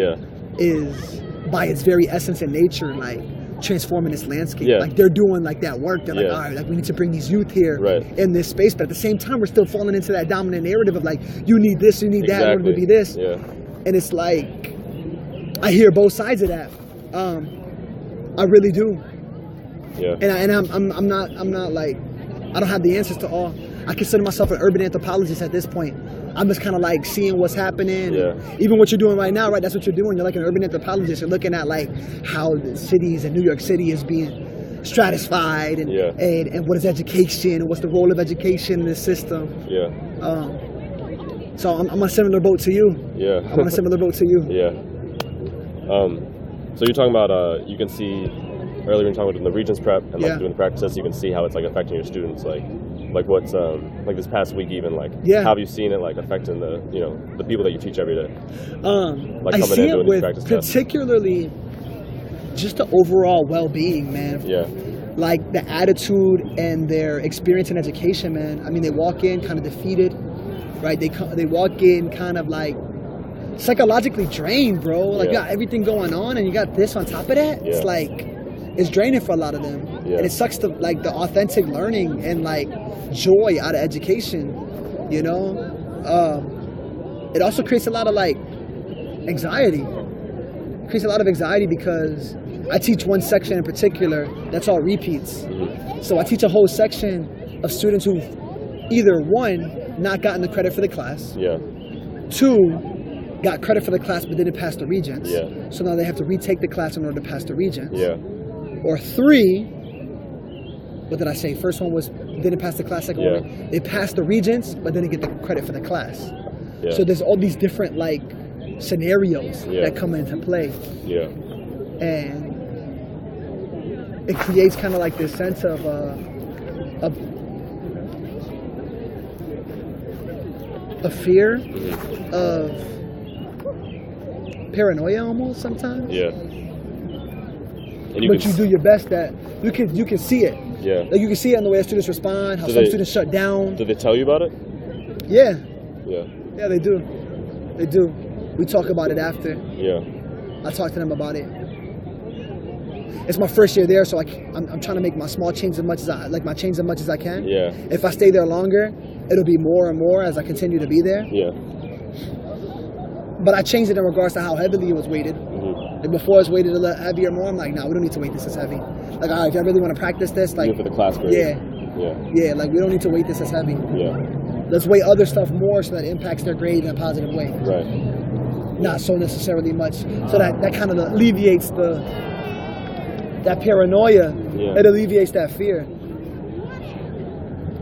is, by its very essence and nature, like, transforming this landscape. Like they're doing like that work. They're like, all right, like we need to bring these youth here in this space. But at the same time, we're still falling into that dominant narrative of like, you need this, you need that, in order to be this. Yeah. And it's like, I hear both sides of that. I really do. Yeah. And I'm not like, I don't have the answers to all. I consider myself an urban anthropologist at this point. I'm just kind of like seeing what's happening. Yeah. Even what you're doing right now, right? That's what you're doing. You're like an urban anthropologist. You're looking at like how the cities and New York City is being stratified and what is education and what's the role of education in this system. Yeah. So I'm on a similar boat to you. Yeah. I'm on a similar boat to you. Yeah. So you're talking about you can see earlier when talking about the Regents prep and like doing the practices, you can see how it's like affecting your students, like what's like this past week even, like how have you seen it like affecting the the people that you teach every day? Like I see it with particularly just the overall well-being, man. Yeah. Like the attitude and their experience in education, man. I mean, they walk in kind of defeated, right? They walk in kind of like psychologically drained, bro. Like you got everything going on and you got this on top of that. It's like, it's draining for a lot of them. And it sucks to like the authentic learning and like joy out of education, you know? It also creates a lot of like anxiety. It creates a lot of anxiety because I teach one section in particular that's all repeats. Mm-hmm. So I teach a whole section of students who've either one, not gotten the credit for the class. Yeah. Two, got credit for the class but didn't pass the Regents. Yeah. So now they have to retake the class in order to pass the Regents. Yeah. Or 3, what did I say? First one was didn't pass the class, second Yeah. one, they passed the Regents but didn't get the credit for the class. Yeah. So there's all these different like scenarios Yeah. that come into play. Yeah. And it creates kind of like this sense of a fear, of paranoia almost sometimes. Yeah. And But you do your best that you can see it. Yeah. Like you can see it in the way students respond, how Do some they- students shut down. Did they tell you about it? Yeah, Yeah. yeah, they do. They do. We talk about it after. Yeah. I talk to them about it. It's my first year there, so like I'm trying to make my small change as much as my change as much as I can. Yeah. If I stay there longer, it'll be more and more as I continue to be there. Yeah. But I changed it in regards to how heavily it was weighted. Mm-hmm. Like before it's weighted a little heavier more, I'm like, nah, we don't need to weight this as heavy. Like, all right, if I really want to practice this, like, Even for the class grade. yeah, Yeah. like we don't need to weight this as heavy. Yeah. Let's weight other stuff more so that it impacts their grade in a positive way. Right. Not so necessarily much. So that kind of alleviates that paranoia. Yeah. It alleviates that fear.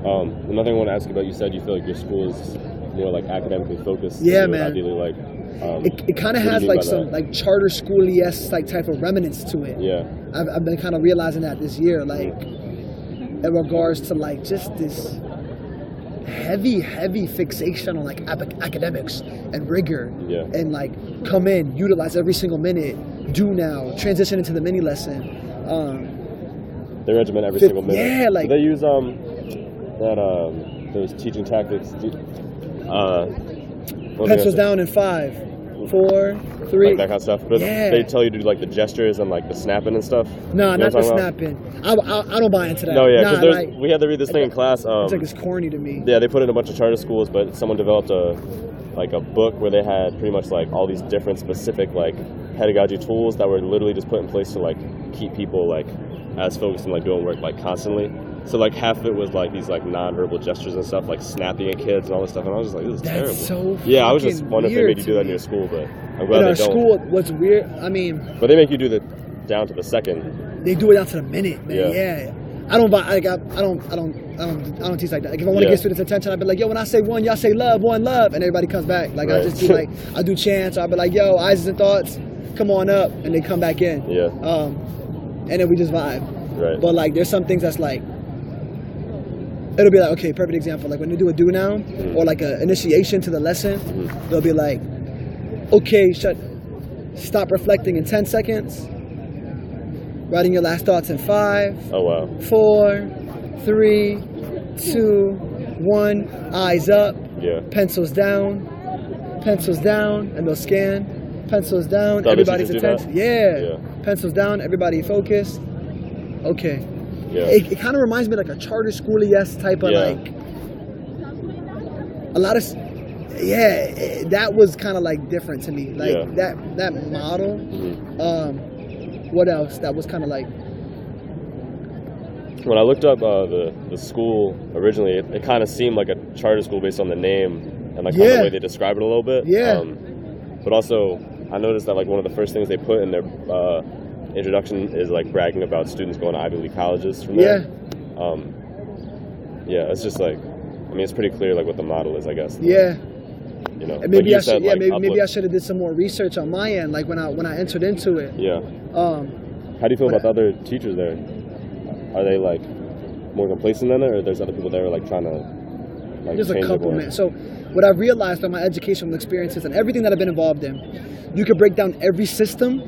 Another thing I want to ask you about, you said you feel like your school is more like academically focused. Yeah, and you would man. Ideally, like, It kind of what do you has mean like by some that? like charter school-y-esque like type of remnants to it. Yeah. I've been kind of realizing that this year, like in regards to like just this heavy fixation on like academics and rigor. Yeah. And like come in, utilize every single minute, do now, transition into the mini lesson. They regiment every single minute. Yeah, like- Do they use those teaching tactics? Pencils down in 5, 4, 3. Like that kind of stuff. But Yeah. they tell you to do like the gestures and like the snapping and stuff. Nah, You know not what the I'm talking about? snapping. I don't buy into that. No, yeah, nah, because like, we had to read this thing in class. it's like it's corny to me. Yeah, they put it in a bunch of charter schools, but someone developed a book where they had pretty much like all these different specific like pedagogy tools that were literally just put in place to like keep people like as focused and like doing work like constantly. So like half of it was like these like nonverbal gestures and stuff, like snapping at kids and all this stuff, and I was just like, this is terrible. That's so Yeah, I was just fucking wondering if they weird made you to do that in me. your school, but I'm In glad our they don't. school, what's weird, I mean, But they make you do the down to the second. they do it down to the minute, man. Yeah. Yeah. I don't buy. Like, I don't teach like that. Like if I want to Yeah. get students' attention, I'd be like, yo, when I say one, y'all say love, one love, and everybody comes back. Like I Right. just do like I do chants. Or I'll be like, yo, eyes and thoughts, come on up, and they come back in. Yeah. And then we just vibe. Right. But like, there's some things that's like, it'll be like, okay, perfect example. Like when they do a do now or like an initiation to the lesson, they'll be like, okay, stop reflecting in 10 seconds. Writing your last thoughts in 5, Oh wow. 4, 3, 2, 1. Eyes up, Yeah. pencils down, and they'll scan. Pencils down, The other everybody's teachers do attention. that? Yeah. Yeah. Pencils down, everybody focused. Okay. Yeah. It kind of reminds me of like a charter school-y-esque type of Yeah. like a lot of that was kind of like different to me, like Yeah. that model. Mhm. What else that was kind of like When I looked up the school originally, it kind of seemed like a charter school based on the name and like kind of Yeah. the way they describe it a little bit. Yeah. But also, I noticed that like one of the first things they put in their introduction is like bragging about students going to Ivy League colleges from there. Yeah, it's just like, I mean, it's pretty clear like what the model is, I guess. yeah. You know, And maybe like I you said, should, yeah, like, maybe I should have did some more research on my end, like when I entered into it. Yeah. How do you feel but- about the other teachers there? Are they like more complacent than it, or there's other people there like trying to like There's a change it couple, more? man. So what I've realized from my educational experiences and everything that I've been involved in, you could break down every system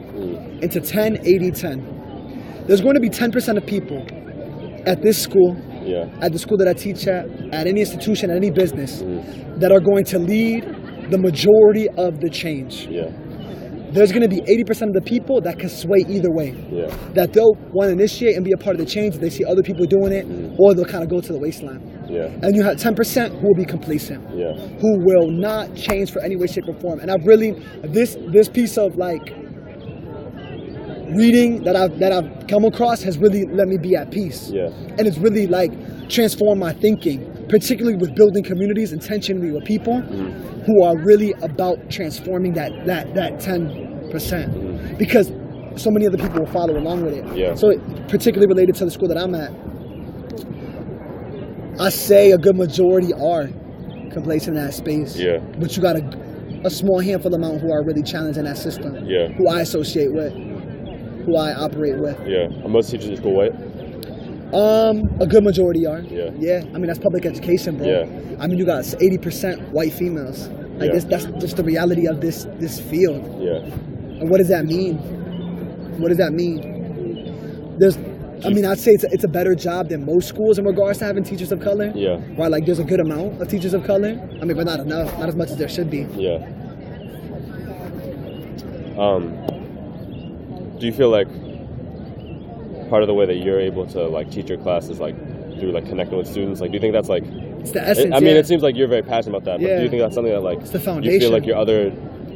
into 10, 80, 10. There's going to be 10% of people at this school, Yeah. at the school that I teach at any institution, at any business, that are going to lead the majority of the change. Yeah. There's going to be 80% of the people that can sway either way. Yeah. That they'll want to initiate and be a part of the change if they see other people doing it, or they'll kind of go to the waistline. Yeah. And you have 10% who will be complacent, Yeah. who will not change for any way, shape, or form. And I've really, this piece of like reading that I've come across has really let me be at peace. Yeah. And it's really like transformed my thinking particularly with building communities intentionally with people who are really about transforming that 10%, because so many other people will follow along with it. Yeah. So particularly related to the school that I'm at, I say a good majority are complacent in that space. Yeah. But you got a small handful amount who are really challenging that system. Yeah. Who I associate with, who I operate with. Yeah. Are most teachers in school white? A good majority are. Yeah. Yeah. I mean, that's public education, bro. Yeah. I mean, you got 80% white females. Like that's just the reality of this field. Yeah. And what does that mean? What does that mean? I'd say it's a better job than most schools in regards to having teachers of color. Yeah. Right, like there's a good amount of teachers of color. I mean, but not enough, not as much as there should be. Yeah. Do you feel like part of the way that you're able to like teach your class is like through like connecting with students? Like, do you think that's like it's the essence? I mean, it seems like you're very passionate about that. But do you think that's something that like it's the foundation? You feel like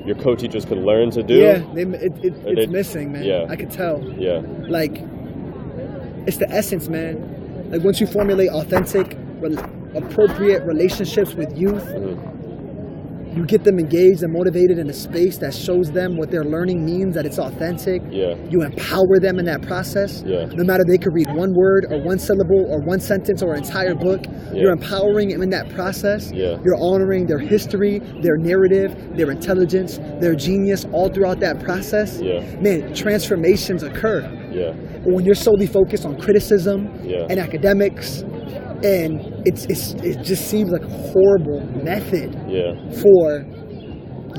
your co-teachers could learn to do? Yeah, it's missing, man. Yeah. I could tell. Yeah. Like, it's the essence, man. Like once you formulate authentic, appropriate relationships with youth, you get them engaged and motivated in a space that shows them what their learning means, that it's authentic. Yeah. You empower them in that process. Yeah. No matter they could read one word or one syllable or one sentence or an entire book, you're empowering them in that process. Yeah. You're honoring their history, their narrative, their intelligence, their genius all throughout that process. Yeah. Man, transformations occur. Yeah. But when you're solely focused on criticism and academics, and it just seems like a horrible method for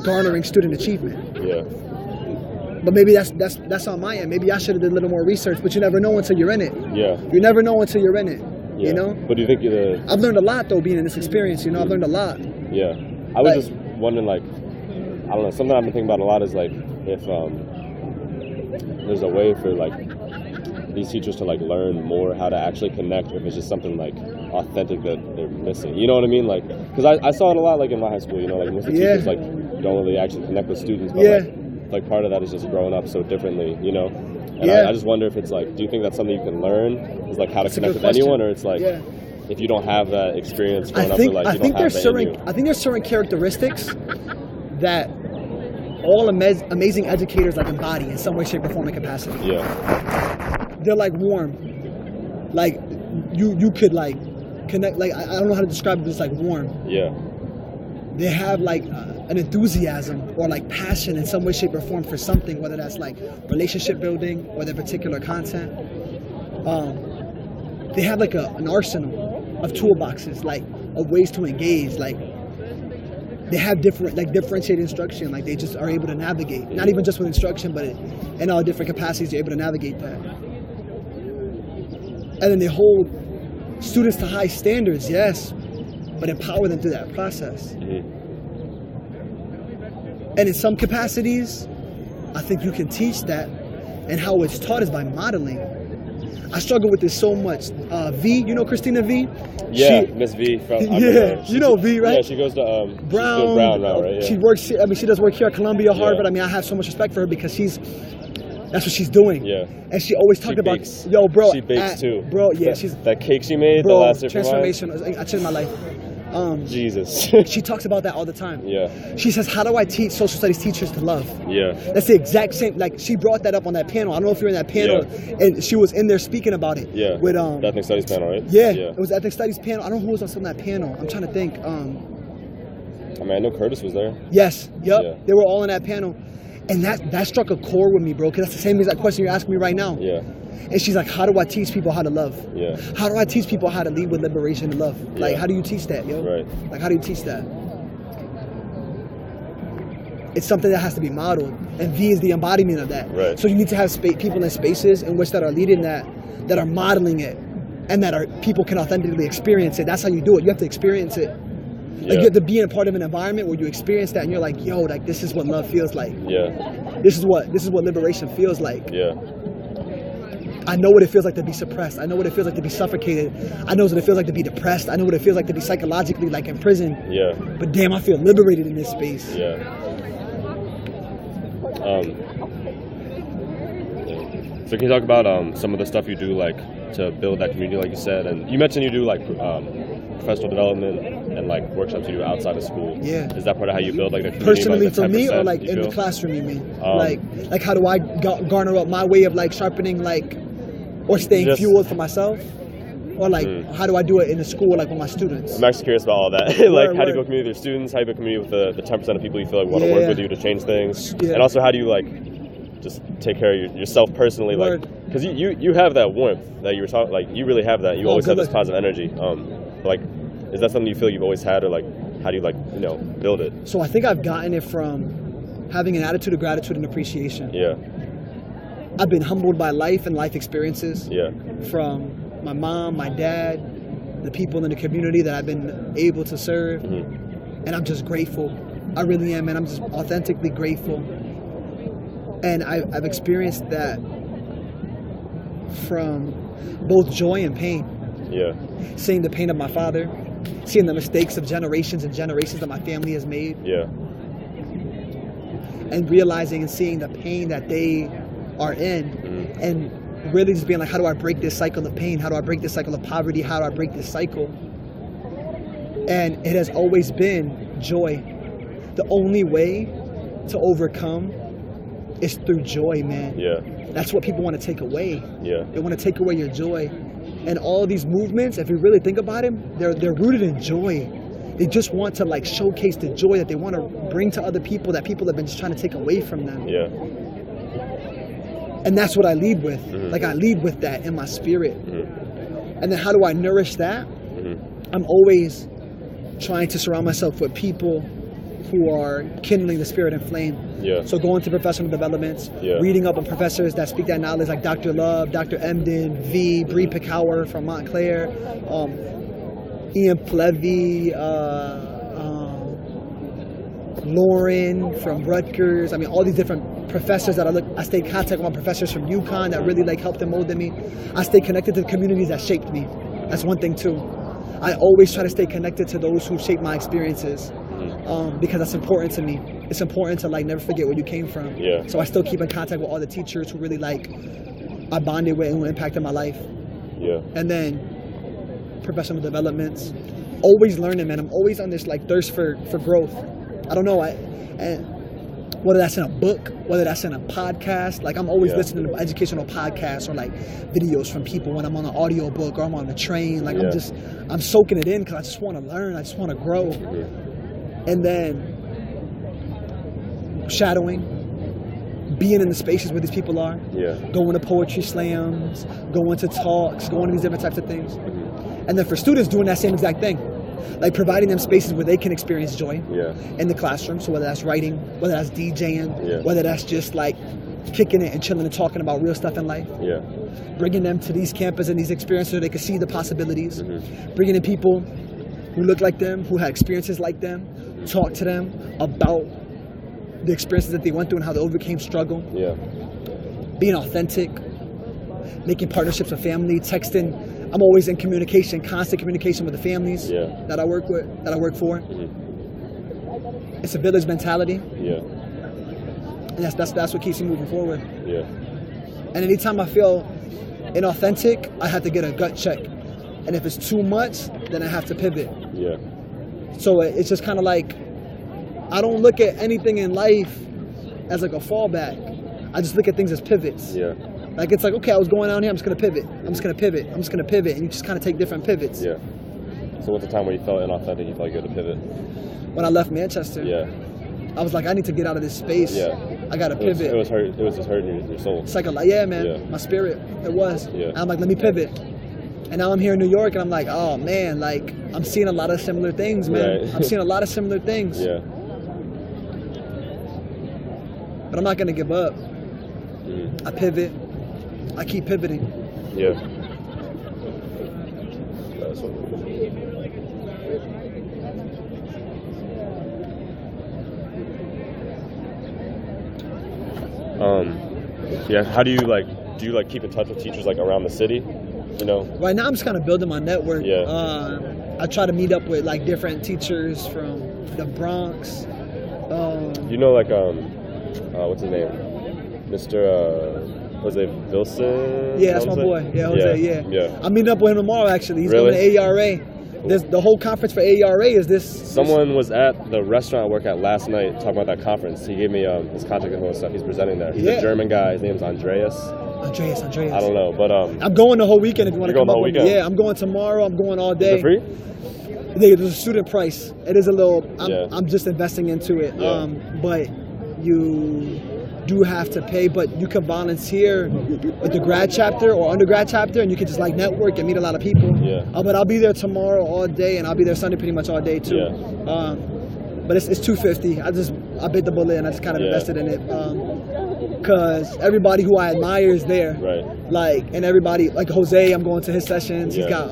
garnering student achievement. Yeah. But maybe that's on my end. Maybe I should have did a little more research, but you never know until you're in it. Yeah. You never know until you're in it. Yeah. You know? But do you think I've learned a lot though being in this experience, I've learned a lot. Yeah. I was just wondering, like, I don't know, something I've been thinking about a lot is like if there's a way for like these teachers to like learn more how to actually connect, or if it's just something like authentic that they're missing. You know what I mean? Like, because I saw it a lot like in my high school. Like most of the teachers like don't really actually connect with students. But like part of that is just growing up so differently. And I just wonder if it's like, do you think that's something you can learn? Is like how to connect with anyone, or it's like if you don't have that experience growing up, or like you don't have that in you? I think there's certain characteristics that all amazing educators like embody in some way, shape, or form and capacity. Yeah. They're like warm. Like you could like connect. Like I don't know how to describe it, but it's like warm. Yeah. They have like an enthusiasm or like passion in some way, shape, or form for something, whether that's like relationship building or their particular content. They have like an arsenal of toolboxes, like of ways to engage. Like they have differentiated instruction. Like they just are able to navigate, not even just with instruction, but in all different capacities, they're able to navigate that. And then they hold students to high standards, yes, but empower them through that process. And in some capacities, I think you can teach that, and how it's taught is by modeling. I struggle with this so much. V, you know Christina V? Yeah, Miss V from you know V, right? Yeah, she goes to Brown. Brown now, right? Yeah. She works. I mean, she does work here at Columbia, Harvard. I mean, I have so much respect for her because that's what she's doing. Yeah. And she always talked about, bakes. yo, bro. She bakes too. Bro, yeah, she's that cake she made. Bro, the last transformation. I changed my life. Jesus. She talks about that all the time. Yeah. She says, how do I teach social studies teachers to love? Yeah. That's the exact same, like she brought that up on that panel. I don't know if you were in that panel, and she was in there speaking about it. Yeah. With the ethnic studies panel, right? Yeah. It was ethnic studies panel. I don't know who was on that panel. I'm trying to think. I mean, I know Curtis was there. Yes. Yep. Yeah. They were all in that panel. And that struck a chord with me, bro, because that's the same exact question you're asking me right now. Yeah. And she's like, how do I teach people how to love? Yeah. How do I teach people how to lead with liberation and love? Like, how do you teach that, yo? Right. Like, how do you teach that? It's something that has to be modeled. And V is the embodiment of that. Right. So you need to have people in spaces in which that are leading that are modeling it, and that people can authentically experience it. That's how you do it. You have to experience it. Like you have to be in a part of an environment where you experience that and you're like, yo, like this is what love feels like. Yeah. This is what liberation feels like. Yeah. I know what it feels like to be suppressed. I know what it feels like to be suffocated. I know what it feels like to be depressed. I know what it feels like to be psychologically like in prison. Yeah. But damn, I feel liberated in this space. Yeah. So can you talk about some of the stuff you do like to build that community, like you said, and you mentioned you do like professional development and like workshops you do outside of school. Yeah. Is that part of how you build like the community? Personally like, the for me, or 10% like you in the feel? classroom, you mean? Like how do I garner up my way of like sharpening like, or staying Just- fueled for myself? Or like, how do I do it in the school, like with my students? I'm actually curious about all that. Like, how do you build community with your students? How do you build community with the 10% of people you feel like want to work with you to change things? Yeah. And also, how do you like just take care of yourself personally? Like, because you have that warmth that you were talking, like you really have that. You always have this positive energy. Like, is that something you feel you've always had, or like, how do you like build it? So I think I've gotten it from having an attitude of gratitude and appreciation. Yeah. I've been humbled by life and life experiences. Yeah. From my mom, my dad, the people in the community that I've been able to serve. And I'm just grateful. I really am, and I'm just authentically grateful. And I've experienced that from both joy and pain. Yeah. Seeing the pain of my father, seeing the mistakes of generations and generations that my family has made. Yeah. And realizing and seeing the pain that they are in, and really just being like, how do I break this cycle of pain? How do I break this cycle of poverty? How do I break this cycle? And it has always been joy. The only way to overcome is through joy, man. Yeah. That's what people want to take away. Yeah. They want to take away your joy. And all these movements, if you really think about them, they're rooted in joy. They just want to like showcase the joy that they want to bring to other people that people have been just trying to take away from them. Yeah. And that's what I lead with. Like I lead with that in my spirit. And then how do I nourish that? I'm always trying to surround myself with people who are kindling the spirit and flame. Yeah. So going to professional developments, reading up on professors that speak that knowledge, like Dr. Love, Dr. Emden, V, Bree Picower from Montclair, Ian Plevy, Lauren from Rutgers. I mean, all these different professors that I stay in contact with, my professors from UConn that really like helped and molded me. I stay connected to the communities that shaped me. That's one thing too. I always try to stay connected to those who shaped my experiences, because that's important to me. It's important to like never forget where you came from. Yeah. So I still keep in contact with all the teachers who really like I bonded with and who impacted my life. Yeah. And then professional developments, always learning, man. I'm always on this like thirst for growth. I don't know, and whether that's in a book, whether that's in a podcast, like I'm always listening to educational podcasts or like videos from people when I'm on an audio book or I'm on the train. Like I'm soaking it in because I just want to learn. I just want to grow. And then shadowing, being in the spaces where these people are, going to poetry slams, going to talks, going to these different types of things. And then for students, doing that same exact thing. Like providing them spaces where they can experience joy in the classroom. So whether that's writing, whether that's DJing, whether that's just like kicking it and chilling and talking about real stuff in life. Bringing them to these campuses and these experiences so they can see the possibilities. Bringing in people who look like them, who had experiences like them, talk to them about the experiences that they went through and how they overcame struggle. Being authentic, making partnerships with family, texting. I'm always in communication, constant communication with the families that I work with, that I work for. It's a village mentality. And that's what keeps me moving forward. And anytime I feel inauthentic, I have to get a gut check. And if it's too much, then I have to pivot. So it's just kind of like, I don't look at anything in life as like a fallback. I just look at things as pivots. Like it's like, okay, I was going down here, I'm just gonna pivot. I'm just gonna pivot. I'm just gonna pivot. And you just kind of take different pivots. So what's the time when you felt inauthentic, you felt like you had to pivot? When I left Manchester. I was like, I need to get out of this space. I gotta pivot. It was just hurting your soul. It's like, man, my spirit, it was. And I'm like, let me pivot. And now I'm here in New York and I'm like, oh man, like I'm seeing a lot of similar things, man. I'm seeing a lot of similar things. But I'm not gonna give up. I pivot. I keep pivoting. How do you like keep in touch with teachers like around the city? You know? Right now I'm just kind of building my network. I try to meet up with like different teachers from the Bronx. You know, like what's his name? Mr. Jose Vilson? Yeah, that's my boy. Yeah, Jose, yeah. I'm meeting up with him tomorrow, actually. He's going to ARA. cool. There's the whole conference for AERA is this. Someone was at the restaurant I work at last night talking about that conference. He gave me his contact info and stuff. He's presenting there. He's a German guy. His name's Andreas. Andreas. I don't know, but I'm going the whole weekend if you want to come up with me. Weekend? Yeah, I'm going tomorrow. I'm going all day. Is it free? There's a student price. It is a little. Yeah. I'm just investing into it. Yeah. But you do have to pay, but you can volunteer with the grad chapter or undergrad chapter, and you can just like network and meet a lot of people. Yeah. But I'll be there tomorrow all day, and I'll be there Sunday pretty much all day too. Yeah. But it's $250. I bit the bullet and I just kind of invested in it because everybody who I admire is there. Right. Like, and everybody like Jose, I'm going to his sessions. Yeah. He's got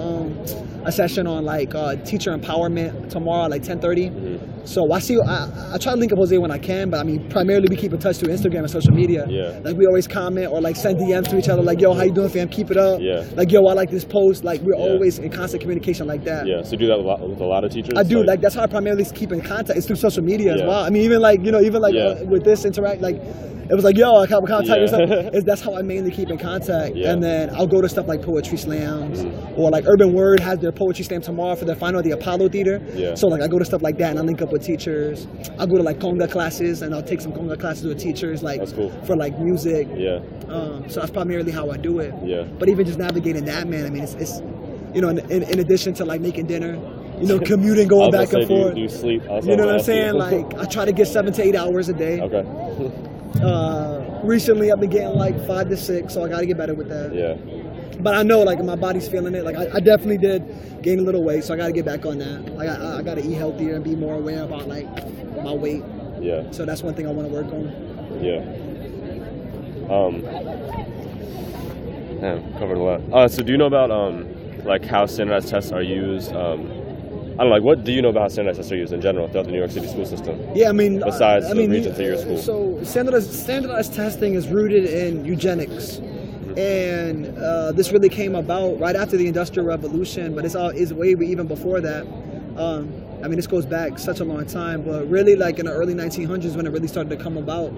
a session on like teacher empowerment tomorrow at like 10:30. Mm-hmm. So I try to link up Jose when I can, but I mean primarily we keep in touch through Instagram and social media. Yeah. Like we always comment or like send DMs to each other like, yo, how you doing, fam? Keep it up. Yeah. Like, yo, I like this post. Like we're always in constant communication like that. Yeah. So you do that with a lot of teachers? I do. Like that's how I primarily keep in contact. It's through social media as well. I mean even like with this interact like. It was like, yo, I can't contact yourself. That's how I mainly keep in contact. Yeah. And then I'll go to stuff like poetry slams or like Urban Word has their poetry slam tomorrow for their final at the Apollo Theater. Yeah. So like I go to stuff like that and I link up with teachers. I'll go to like conga classes and I'll take some conga classes with teachers like That's cool. for like music. Yeah. So that's primarily how I do it. Yeah. But even just navigating that, man, I mean, it's you know, in addition to like making dinner, you know, commuting, going back and forth. Do you sleep? You know what I'm saying? Like I try to get 7 to 8 hours a day. Okay. Recently I've been getting like 5 to 6, so I gotta get better with that. Yeah. But I know like my body's feeling it. Like I definitely did gain a little weight, so I gotta get back on that. I gotta eat healthier and be more aware about like my weight. Yeah. So that's one thing I want to work on. Yeah. Covered a lot. So do you know about like how standardized tests are used? I don't know, like what do you know about how standardized tests are used in general throughout the New York City school system? Yeah, I mean, besides the regions of your school. So standardized testing is rooted in eugenics, and this really came about right after the Industrial Revolution, but it's way even before that. I mean, this goes back such a long time, but really like in the early 1900s when it really started to come about,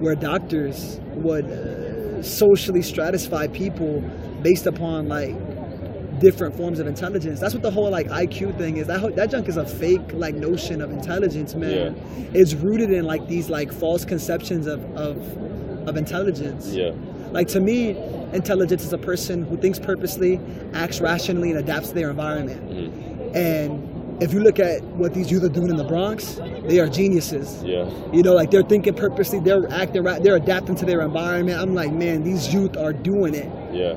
where doctors would socially stratify people based upon like different forms of intelligence. That's what the whole like IQ thing is. That junk is a fake like notion of intelligence, man. Yeah. It's rooted in like these like false conceptions of intelligence. Yeah. Like to me, intelligence is a person who thinks purposely, acts rationally, and adapts to their environment. And if you look at what these youth are doing in the Bronx, they are geniuses. Yeah. You know, like they're thinking purposely, they're acting right, they're adapting to their environment. I'm like, man, these youth are doing it. Yeah.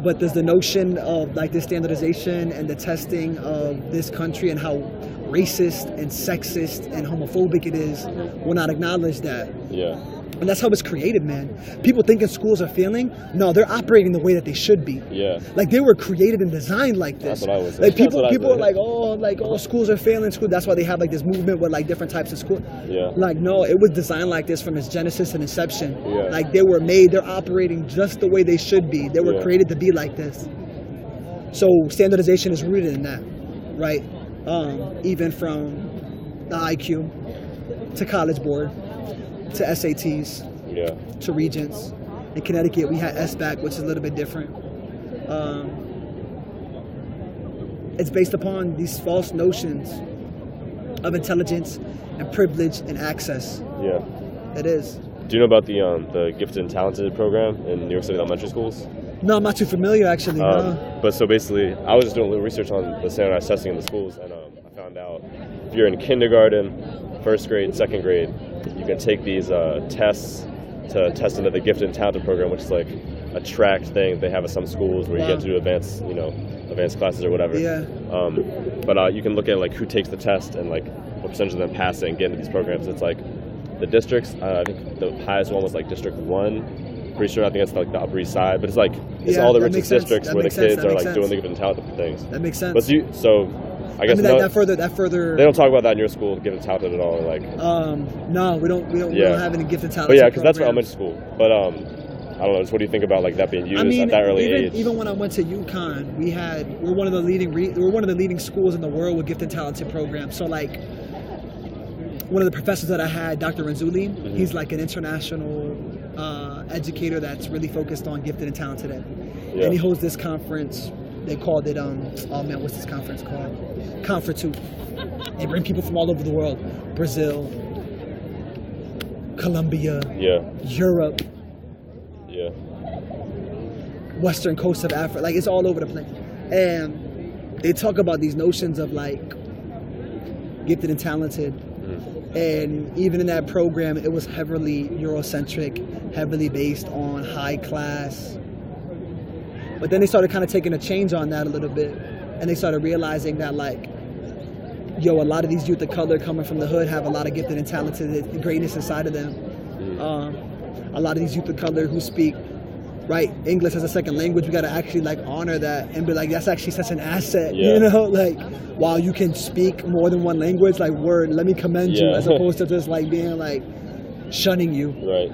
But there's the notion of like the standardization and the testing of this country and how racist and sexist and homophobic it is will not acknowledge that. Yeah. And that's how it's created, man. People thinking schools are failing. No, they're operating the way that they should be. Yeah. Like they were created and designed like this. That's what I was saying. Like people are like, oh, schools are failing. School. That's why they have like this movement with like different types of school. Yeah. Like no, it was designed like this from its genesis and inception. Yeah. Like they were made. They're operating just the way they should be. They were created to be like this. So standardization is rooted in that, right? Even from the IQ to College Board to SATs, to Regents. In Connecticut, we had SBAC, which is a little bit different. It's based upon these false notions of intelligence and privilege and access. Yeah. It is. Do you know about the Gifted and Talented program in New York City elementary schools? No, I'm not too familiar, actually. But so basically, I was just doing a little research on the standardized testing in the schools, and I found out if you're in kindergarten, first grade, second grade, you can take these tests to test into the Gifted and Talented program, which is like a tracked thing they have at some schools where you get to do advanced classes or whatever. Yeah. But you can look at like who takes the test and like what percentage of them pass it and get into these programs. It's like the districts. I think the highest one was like District 1. Pretty sure I think it's like the Upper East Side, but it's like all the richest districts where the kids are like doing the Gifted and Talented things. That makes sense. But I guess that further. They don't talk about that in your school, Gifted and Talented at all, like. No, we don't have any Gifted and Talented. But yeah, because that's for elementary school. But I don't know. Just what do you think about like that being used at that early age? Even when I went to UConn, we're one of the leading schools in the world with Gifted and Talented programs. So like one of the professors that I had, Dr. Renzulli, he's like an international educator that's really focused on gifted and talented ed. And he holds this conference They called it oh man, what's this conference called? Confertude. They bring people from all over the world, Brazil, Colombia, Europe, western coast of Africa. Like, it's all over the place, and they talk about these notions of like gifted and talented. And even in that program, it was heavily Eurocentric, heavily based on high class. But then they started kind of taking a change on that a little bit. And they started realizing that, like, a lot of these youth of color coming from the hood have a lot of gifted and talented greatness inside of them. A lot of these youth of color who speak, right, English as a second language, we got to actually, like, honor that and be like, that's actually such an asset, you know? Like, while you can speak more than one language, like, word, let me commend you, as opposed to just, like, being, like, shunning you. Right.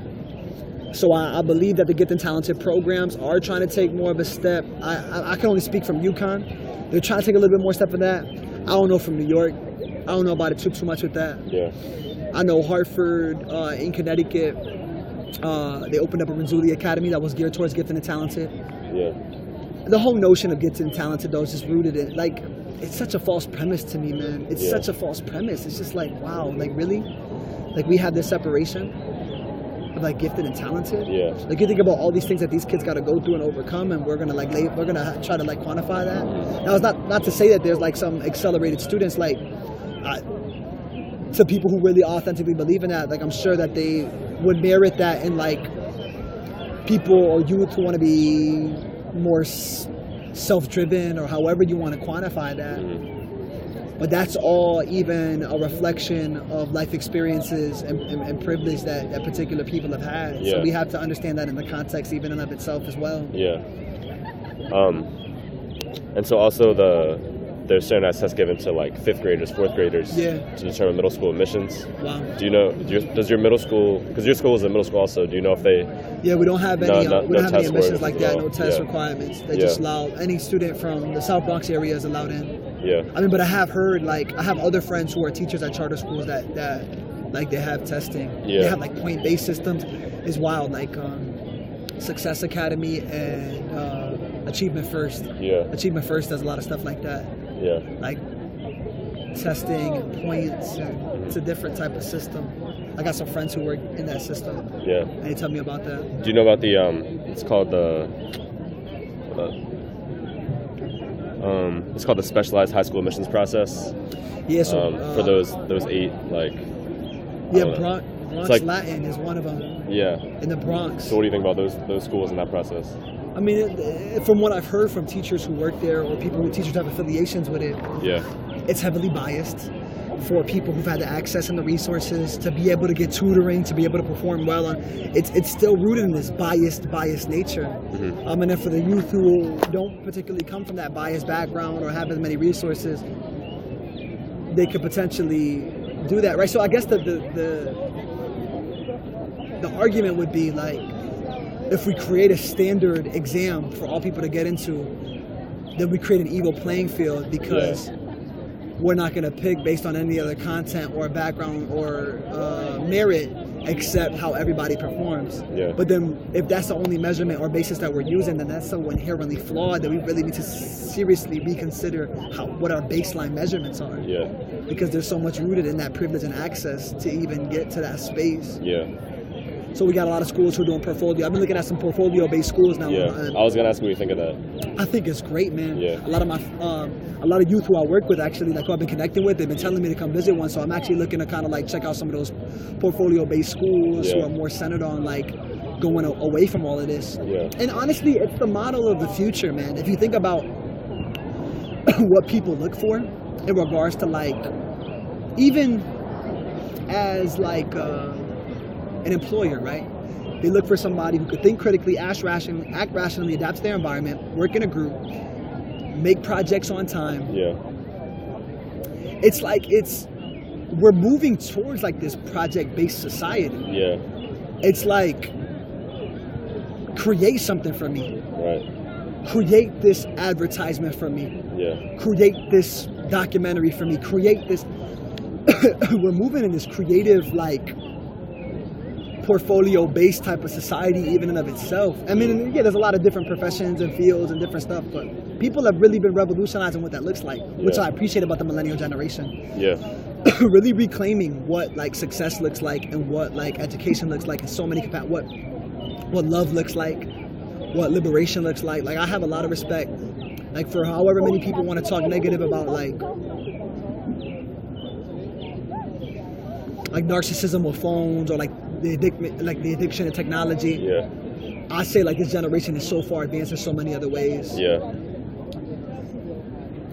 So I believe that the gifted and talented programs are trying to take more of a step. I can only speak from UConn. They're trying to take a little bit more step of that. I don't know from New York. I don't know about it too much with that. Yeah. I know Hartford, in Connecticut, they opened up a Rizzoli Academy that was geared towards gifted and talented. Yeah. The whole notion of gifted and talented, though, is just rooted in, like, it's such a false premise to me, man. It's such a false premise. It's just like, wow, like, really? Like, we have this separation of, like, gifted and talented? Yeah. Like, you think about all these things that these kids got to go through and overcome, and we're gonna, like, we're gonna try to, like, quantify that. Now, it's not to say that there's, like, some accelerated students, like, to people who really authentically believe in that, like, I'm sure that they would merit that in, like, people or youth who want to be more self-driven, or however you want to quantify that. But that's all even a reflection of life experiences and privilege that particular people have had. So we have to understand that in the context even in of itself as well. Yeah. And so also there's certain assets given to, like, 5th graders, 4th graders to determine middle school admissions. Wow. Do you know, does your middle school, because your school is a middle school also, do you know if they... Yeah, we don't have any, we don't have any admissions like that, well. no test requirements. They just allow any student from the South Bronx area is allowed in. Yeah. I mean, but I have heard, like, I have other friends who are teachers at charter schools that like, they have testing. Yeah. They have, like, point-based systems. It's wild, like, Success Academy and Achievement First. Yeah. Achievement First does a lot of stuff like that. Yeah. Like testing and points, and it's a different type of system. I got some friends who work in that system. Yeah. And they tell me about that. Do you know about the it's called the specialized high school admissions process? Yeah, so for those 8, like, Bronx like, Latin is one of them. Yeah. In the Bronx. So what do you think about those schools in that process? I mean, from what I've heard from teachers who work there, or people who teachers have affiliations with it, it's heavily biased for people who've had the access and the resources to be able to get tutoring, to be able to perform well on. It's still rooted in this biased nature. And then for the youth who don't particularly come from that biased background or have as many resources, they could potentially do that, right? So I guess the argument would be, like, if we create a standard exam for all people to get into, then we create an equal playing field, because we're not going to pick based on any other content or background or merit except how everybody performs. Yeah. But then if that's the only measurement or basis that we're using, then that's so inherently flawed that we really need to seriously reconsider what our baseline measurements are. Yeah. Because there's so much rooted in that privilege and access to even get to that space. Yeah. So we got a lot of schools who are doing portfolio. I've been looking at some portfolio-based schools now. Yeah, I was gonna ask what you think of that. I think it's great, man. Yeah. A lot of youth who I work with, actually, like who I've been connecting with, they've been telling me to come visit one. So I'm actually looking to kind of like check out some of those portfolio-based schools who are more centered on like going away from all of this. Yeah. And honestly, it's the model of the future, man. If you think about what people look for in regards to like, even as like an employer, right? They look for somebody who could think critically, act rationally, adapt to their environment, work in a group, make projects on time. Yeah. It's like we're moving towards like this project-based society. Yeah. It's like, create something for me. Right. Create this advertisement for me. Yeah. Create this documentary for me. Create this. We're moving in this creative, like, portfolio-based type of society even in of itself. I mean, yeah, there's a lot of different professions and fields and different stuff, but people have really been revolutionizing what that looks like, which I appreciate about the millennial generation. Yeah. Really reclaiming what like success looks like and what like education looks like in so many what love looks like, what liberation looks like. Like I have a lot of respect like for however many people want to talk negative about like narcissism with phones or like the addiction to technology. Yeah. I say like this generation is so far advanced in so many other ways. Yeah.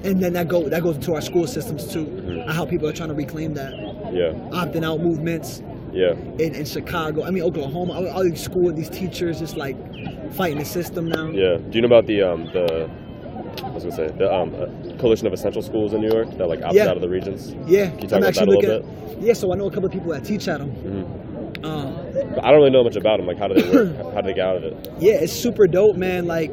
And then that goes into our school systems too. Mm-hmm. How people are trying to reclaim that. Yeah. Opting out movements. Yeah. In Chicago, I mean Oklahoma, all these schools, these teachers just like fighting the system now. Yeah. Do you know about the Coalition of Essential Schools in New York that like opted out of the regions? Yeah. Can you talk about that a little bit? Yeah. So I know a couple of people that teach at them. Mm-hmm. But I don't really know much about them. Like, how do they work? How do they get out of it? Yeah, it's super dope, man. Like,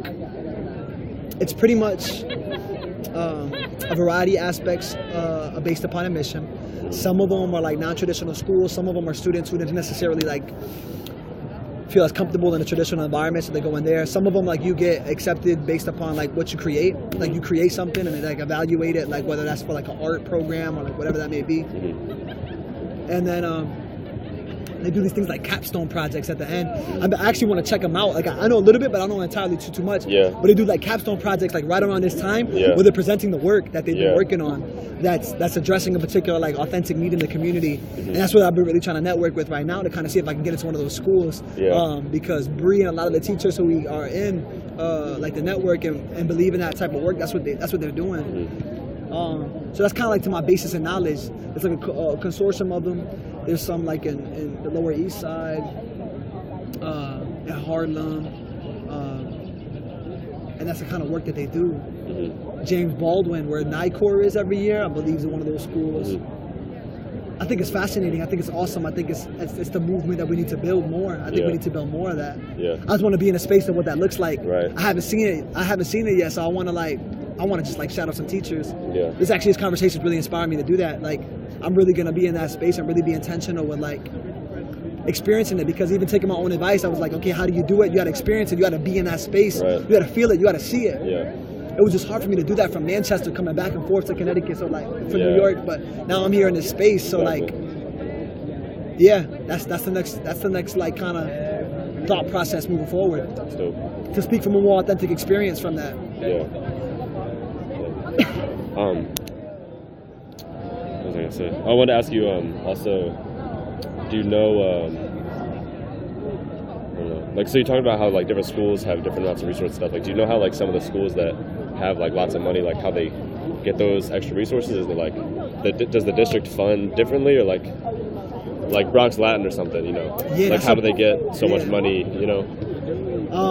it's pretty much a variety of aspects based upon a mission. Some of them are like non-traditional schools. Some of them are students who didn't necessarily like feel as comfortable in a traditional environment, so they go in there. Some of them like you get accepted based upon like what you create. Like you create something and they like evaluate it, like whether that's for like an art program or like whatever that may be. Mm-hmm. And then they do these things like capstone projects at the end. I actually want to check them out. Like I know a little bit, but I don't know entirely too much. Yeah. But they do like capstone projects like right around this time, where they're presenting the work that they've been working on. That's addressing a particular like authentic need in the community, and that's what I've been really trying to network with right now to kind of see if I can get into one of those schools. Yeah. Because Bree and a lot of the teachers who we are in, like the network and believe in that type of work, that's what they're doing. Mm-hmm. So that's kind of like to my basis of knowledge. There's like a consortium of them. There's some like in the Lower East Side, in Harlem, and that's the kind of work that they do. Mm-hmm. James Baldwin, where NICOR is every year, I believe is one of those schools. Mm-hmm. I think it's fascinating. I think it's awesome. I think it's the movement that we need to build more. I think we need to build more of that. Yeah. I just want to be in a space of what that looks like. Right. I haven't seen it yet, so I want to just like shout out some teachers. Yeah. This conversation really inspired me to do that. Like, I'm really gonna be in that space and really be intentional with like experiencing it, because even taking my own advice, I was like, okay, how do you do it? You gotta experience it, you gotta be in that space, you gotta feel it, you gotta see it. Yeah. It was just hard for me to do that from Manchester, coming back and forth to Connecticut, so like from New York, but now I'm here in this space, so like that's the next like kind of thought process moving forward. That's dope. To speak from a more authentic experience from that. What was I gonna say? I wanted to ask you also, do you know, I don't know, like, so you talked about how like different schools have different amounts of resource stuff. Like, do you know how like some of the schools that have like lots of money, like how they get those extra resources? Is it like, does the district fund differently, or like Bronx Latin or something, you know? Yeah, like how do they get so much money, you know,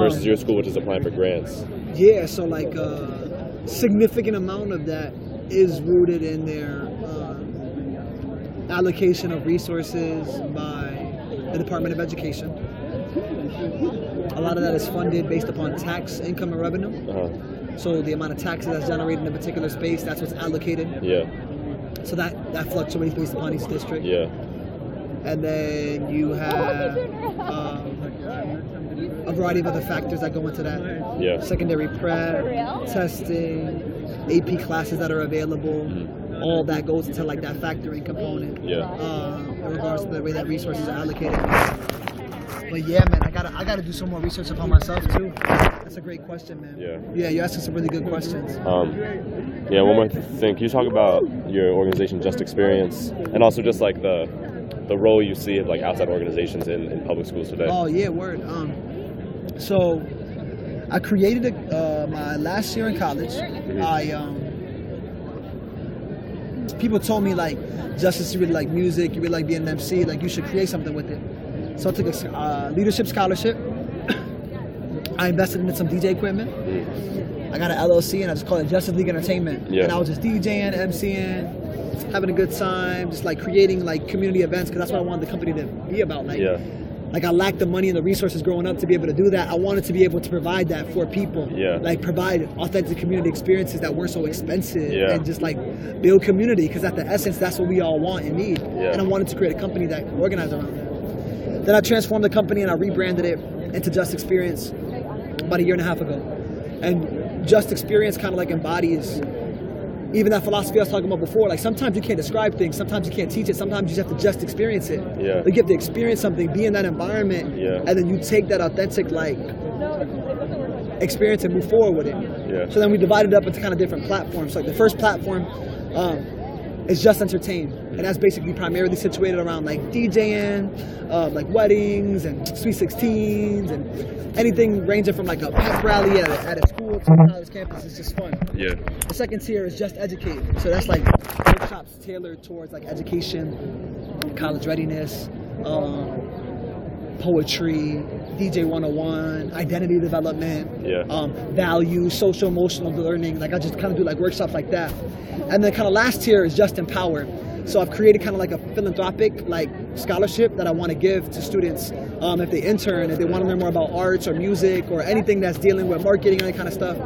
versus your school, which is applying for grants? Yeah, so like a significant amount of that is rooted in their allocation of resources by the Department of Education. A lot of that is funded based upon tax income and revenue. Uh-huh. So the amount of taxes that's generated in a particular space, that's what's allocated. Yeah. So that fluctuates based upon each district. Yeah. And then you have a variety of other factors that go into that. Yeah. Secondary prep, testing, AP classes that are available. Mm-hmm. All that goes into like that factoring component. Yeah. In regards to the way that resources are allocated. But yeah, man, I gotta do some more research upon myself too. That's a great question, man. Yeah. Yeah, you're asking some really good questions. Yeah. One more thing. Can you talk about your organization, Just Experience, and also just like the role you see of like outside organizations in public schools today? Oh yeah, word. So I created my last year in college. Mm-hmm. People told me like, Justice, you really like music, you really like being an MC, like you should create something with it. So I took a leadership scholarship. I invested in some DJ equipment. I got an LLC and I just called it Justice League Entertainment. Yeah. And I was just DJing, MCing, having a good time, just like creating like community events, because that's what I wanted the company to be about. Like, like I lacked the money and the resources growing up to be able to do that. I wanted to be able to provide that for people. Yeah. Like provide authentic community experiences that weren't so expensive, and just like build community, because at the essence, that's what we all want and need. Yeah. And I wanted to create a company that organized around that. Then I transformed the company and I rebranded it into Just Experience about 1.5 years ago. And Just Experience kind of like embodies even that philosophy I was talking about before. Like sometimes you can't describe things, sometimes you can't teach it, sometimes you just have to just experience it. Yeah. Like you have to experience something, be in that environment, Yeah. and then you take that authentic like experience and move forward with it. Yeah. So then we divided it up into kind of different platforms. Like the first platform is Just Entertain, and that's basically primarily situated around like DJing, like weddings and Sweet 16s and anything ranging from like a pep rally at a school to a college campus. It's just fun. Yeah. The second tier is Just Educate, so that's like workshops tailored towards like education, college readiness, poetry, DJ 101, identity development, values, social emotional learning. Like I just kind of do like workshops like that. And then kind of last tier is Just Empower. So I've created kind of like a philanthropic like scholarship that I want to give to students if they intern, if they want to learn more about arts or music or anything that's dealing with marketing and that kind of stuff.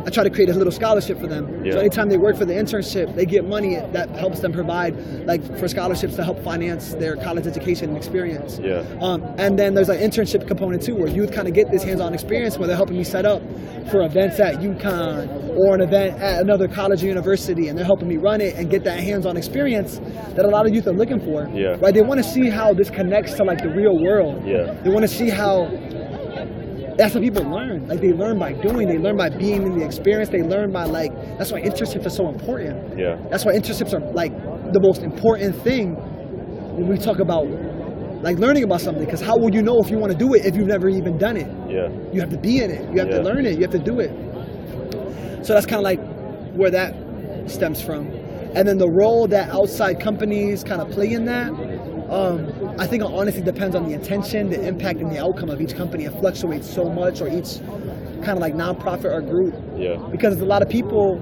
I try to create a little scholarship for them. Yeah. So anytime they work for the internship, they get money that helps them provide like for scholarships to help finance their college education and experience. Yeah. And then there's an internship component too, where youth kind of get this hands-on experience where they're helping me set up for events at UConn or an event at another college or university, and they're helping me run it and get that hands-on experience that a lot of youth are looking for. Yeah. Right? They want to see how this connects to like the real world. Yeah. They want to see how that's what people learn. Like they learn by doing, they learn by being in the experience, they learn by like, that's why internships are so important. Yeah. That's why internships are like the most important thing when we talk about like learning about something, because how will you know if you want to do it if you've never even done it? Yeah. You have to be in it, you have to learn it, you have to do it. So that's kind of like where that stems from. And then the role that outside companies kind of play in that, I think it honestly depends on the intention, the impact, and the outcome of each company. It fluctuates so much, or each kind of like nonprofit or group. Yeah. Because there's a lot of people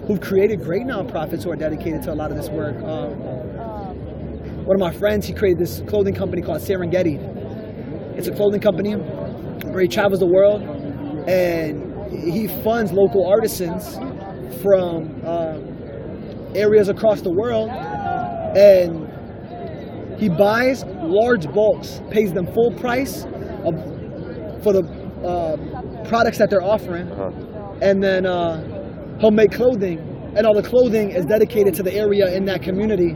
who've created great nonprofits who are dedicated to a lot of this work. One of my friends, he created this clothing company called Serengeti. It's a clothing company where he travels the world and he funds local artisans from areas across the world, and he buys large bulks, pays them full price for the products that they're offering, and then he'll make clothing, and all the clothing is dedicated to the area in that community,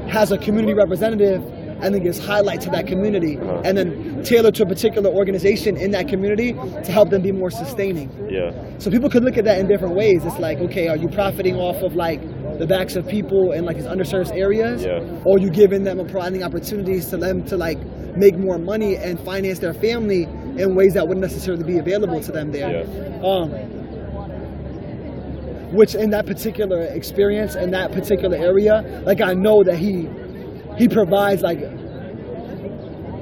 has a community representative, and then gives highlight to that community, and then tailored to a particular organization in that community to help them be more sustaining. Yeah. So people could look at that in different ways. It's like, okay, are you profiting off of like the backs of people in like these underserved areas, or you giving them or providing opportunities to them to like make more money and finance their family in ways that wouldn't necessarily be available to them there. Which in that particular experience, in that particular area, like I know that he provides like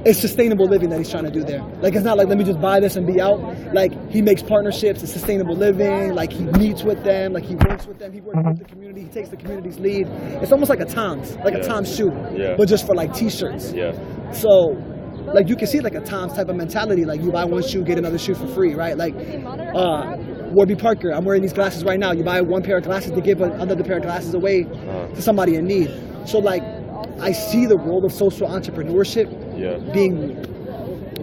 it's sustainable living that he's trying to do there. Like it's not like let me just buy this and be out. Like he makes partnerships, it's sustainable living, like he meets with them, like he works with them, he works with the community, he takes the community's lead. It's almost like a Tom's shoe, but just for like t-shirts. So like you can see like a Tom's type of mentality, like you buy one shoe, get another shoe for free, right? Like Warby Parker, I'm wearing these glasses right now. You buy one pair of glasses to give another pair of glasses away to somebody in need. So like I see the role of social entrepreneurship being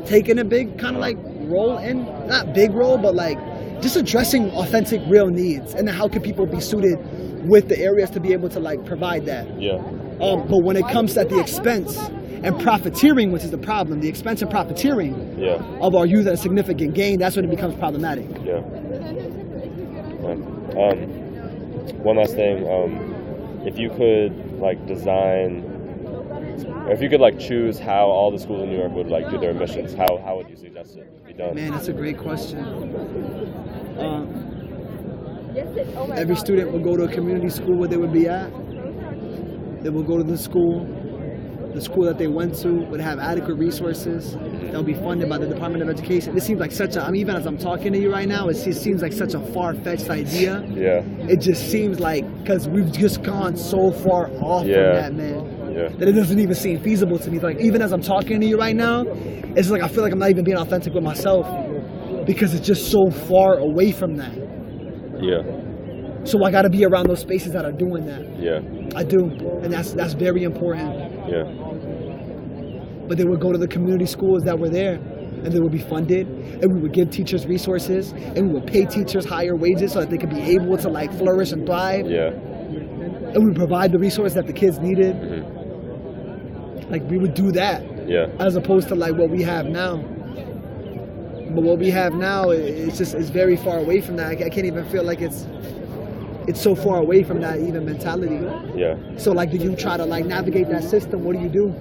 taken a big kind of like role in, not big role, but like just addressing authentic real needs, and then how can people be suited with the areas to be able to like provide that. But when it comes at the expense and profiteering, which is the problem, the expense and profiteering of our youth at a significant gain, that's when it becomes problematic. One last thing, if you could like design, if you could like choose how all the schools in New York would like do their admissions, how would you suggest it be done? Man, that's a great question. Every student will go to a community school where they would be at. They will go to the school that they went to would have adequate resources. They'll be funded by the Department of Education. This seems like such a, I mean, even as I'm talking to you right now, it seems like such a far-fetched idea. It just seems like, because we've just gone so far off from that, man. That it doesn't even seem feasible to me. Like even as I'm talking to you right now, it's like I feel like I'm not even being authentic with myself because it's just so far away from that. So I got to be around those spaces that are doing that. I do, and that's very important. but they would go to the community schools that were there, and they would be funded, and we would give teachers resources, and we would pay teachers higher wages so that they could be able to like flourish and thrive. Yeah. And we would provide the resources that the kids needed. Like we would do that. Yeah. As opposed to like what we have now. But what we have now, it's very far away from that. I can't even feel like it's so far away from that even mentality. Yeah. So like, do you try to like navigate that system? What do you do?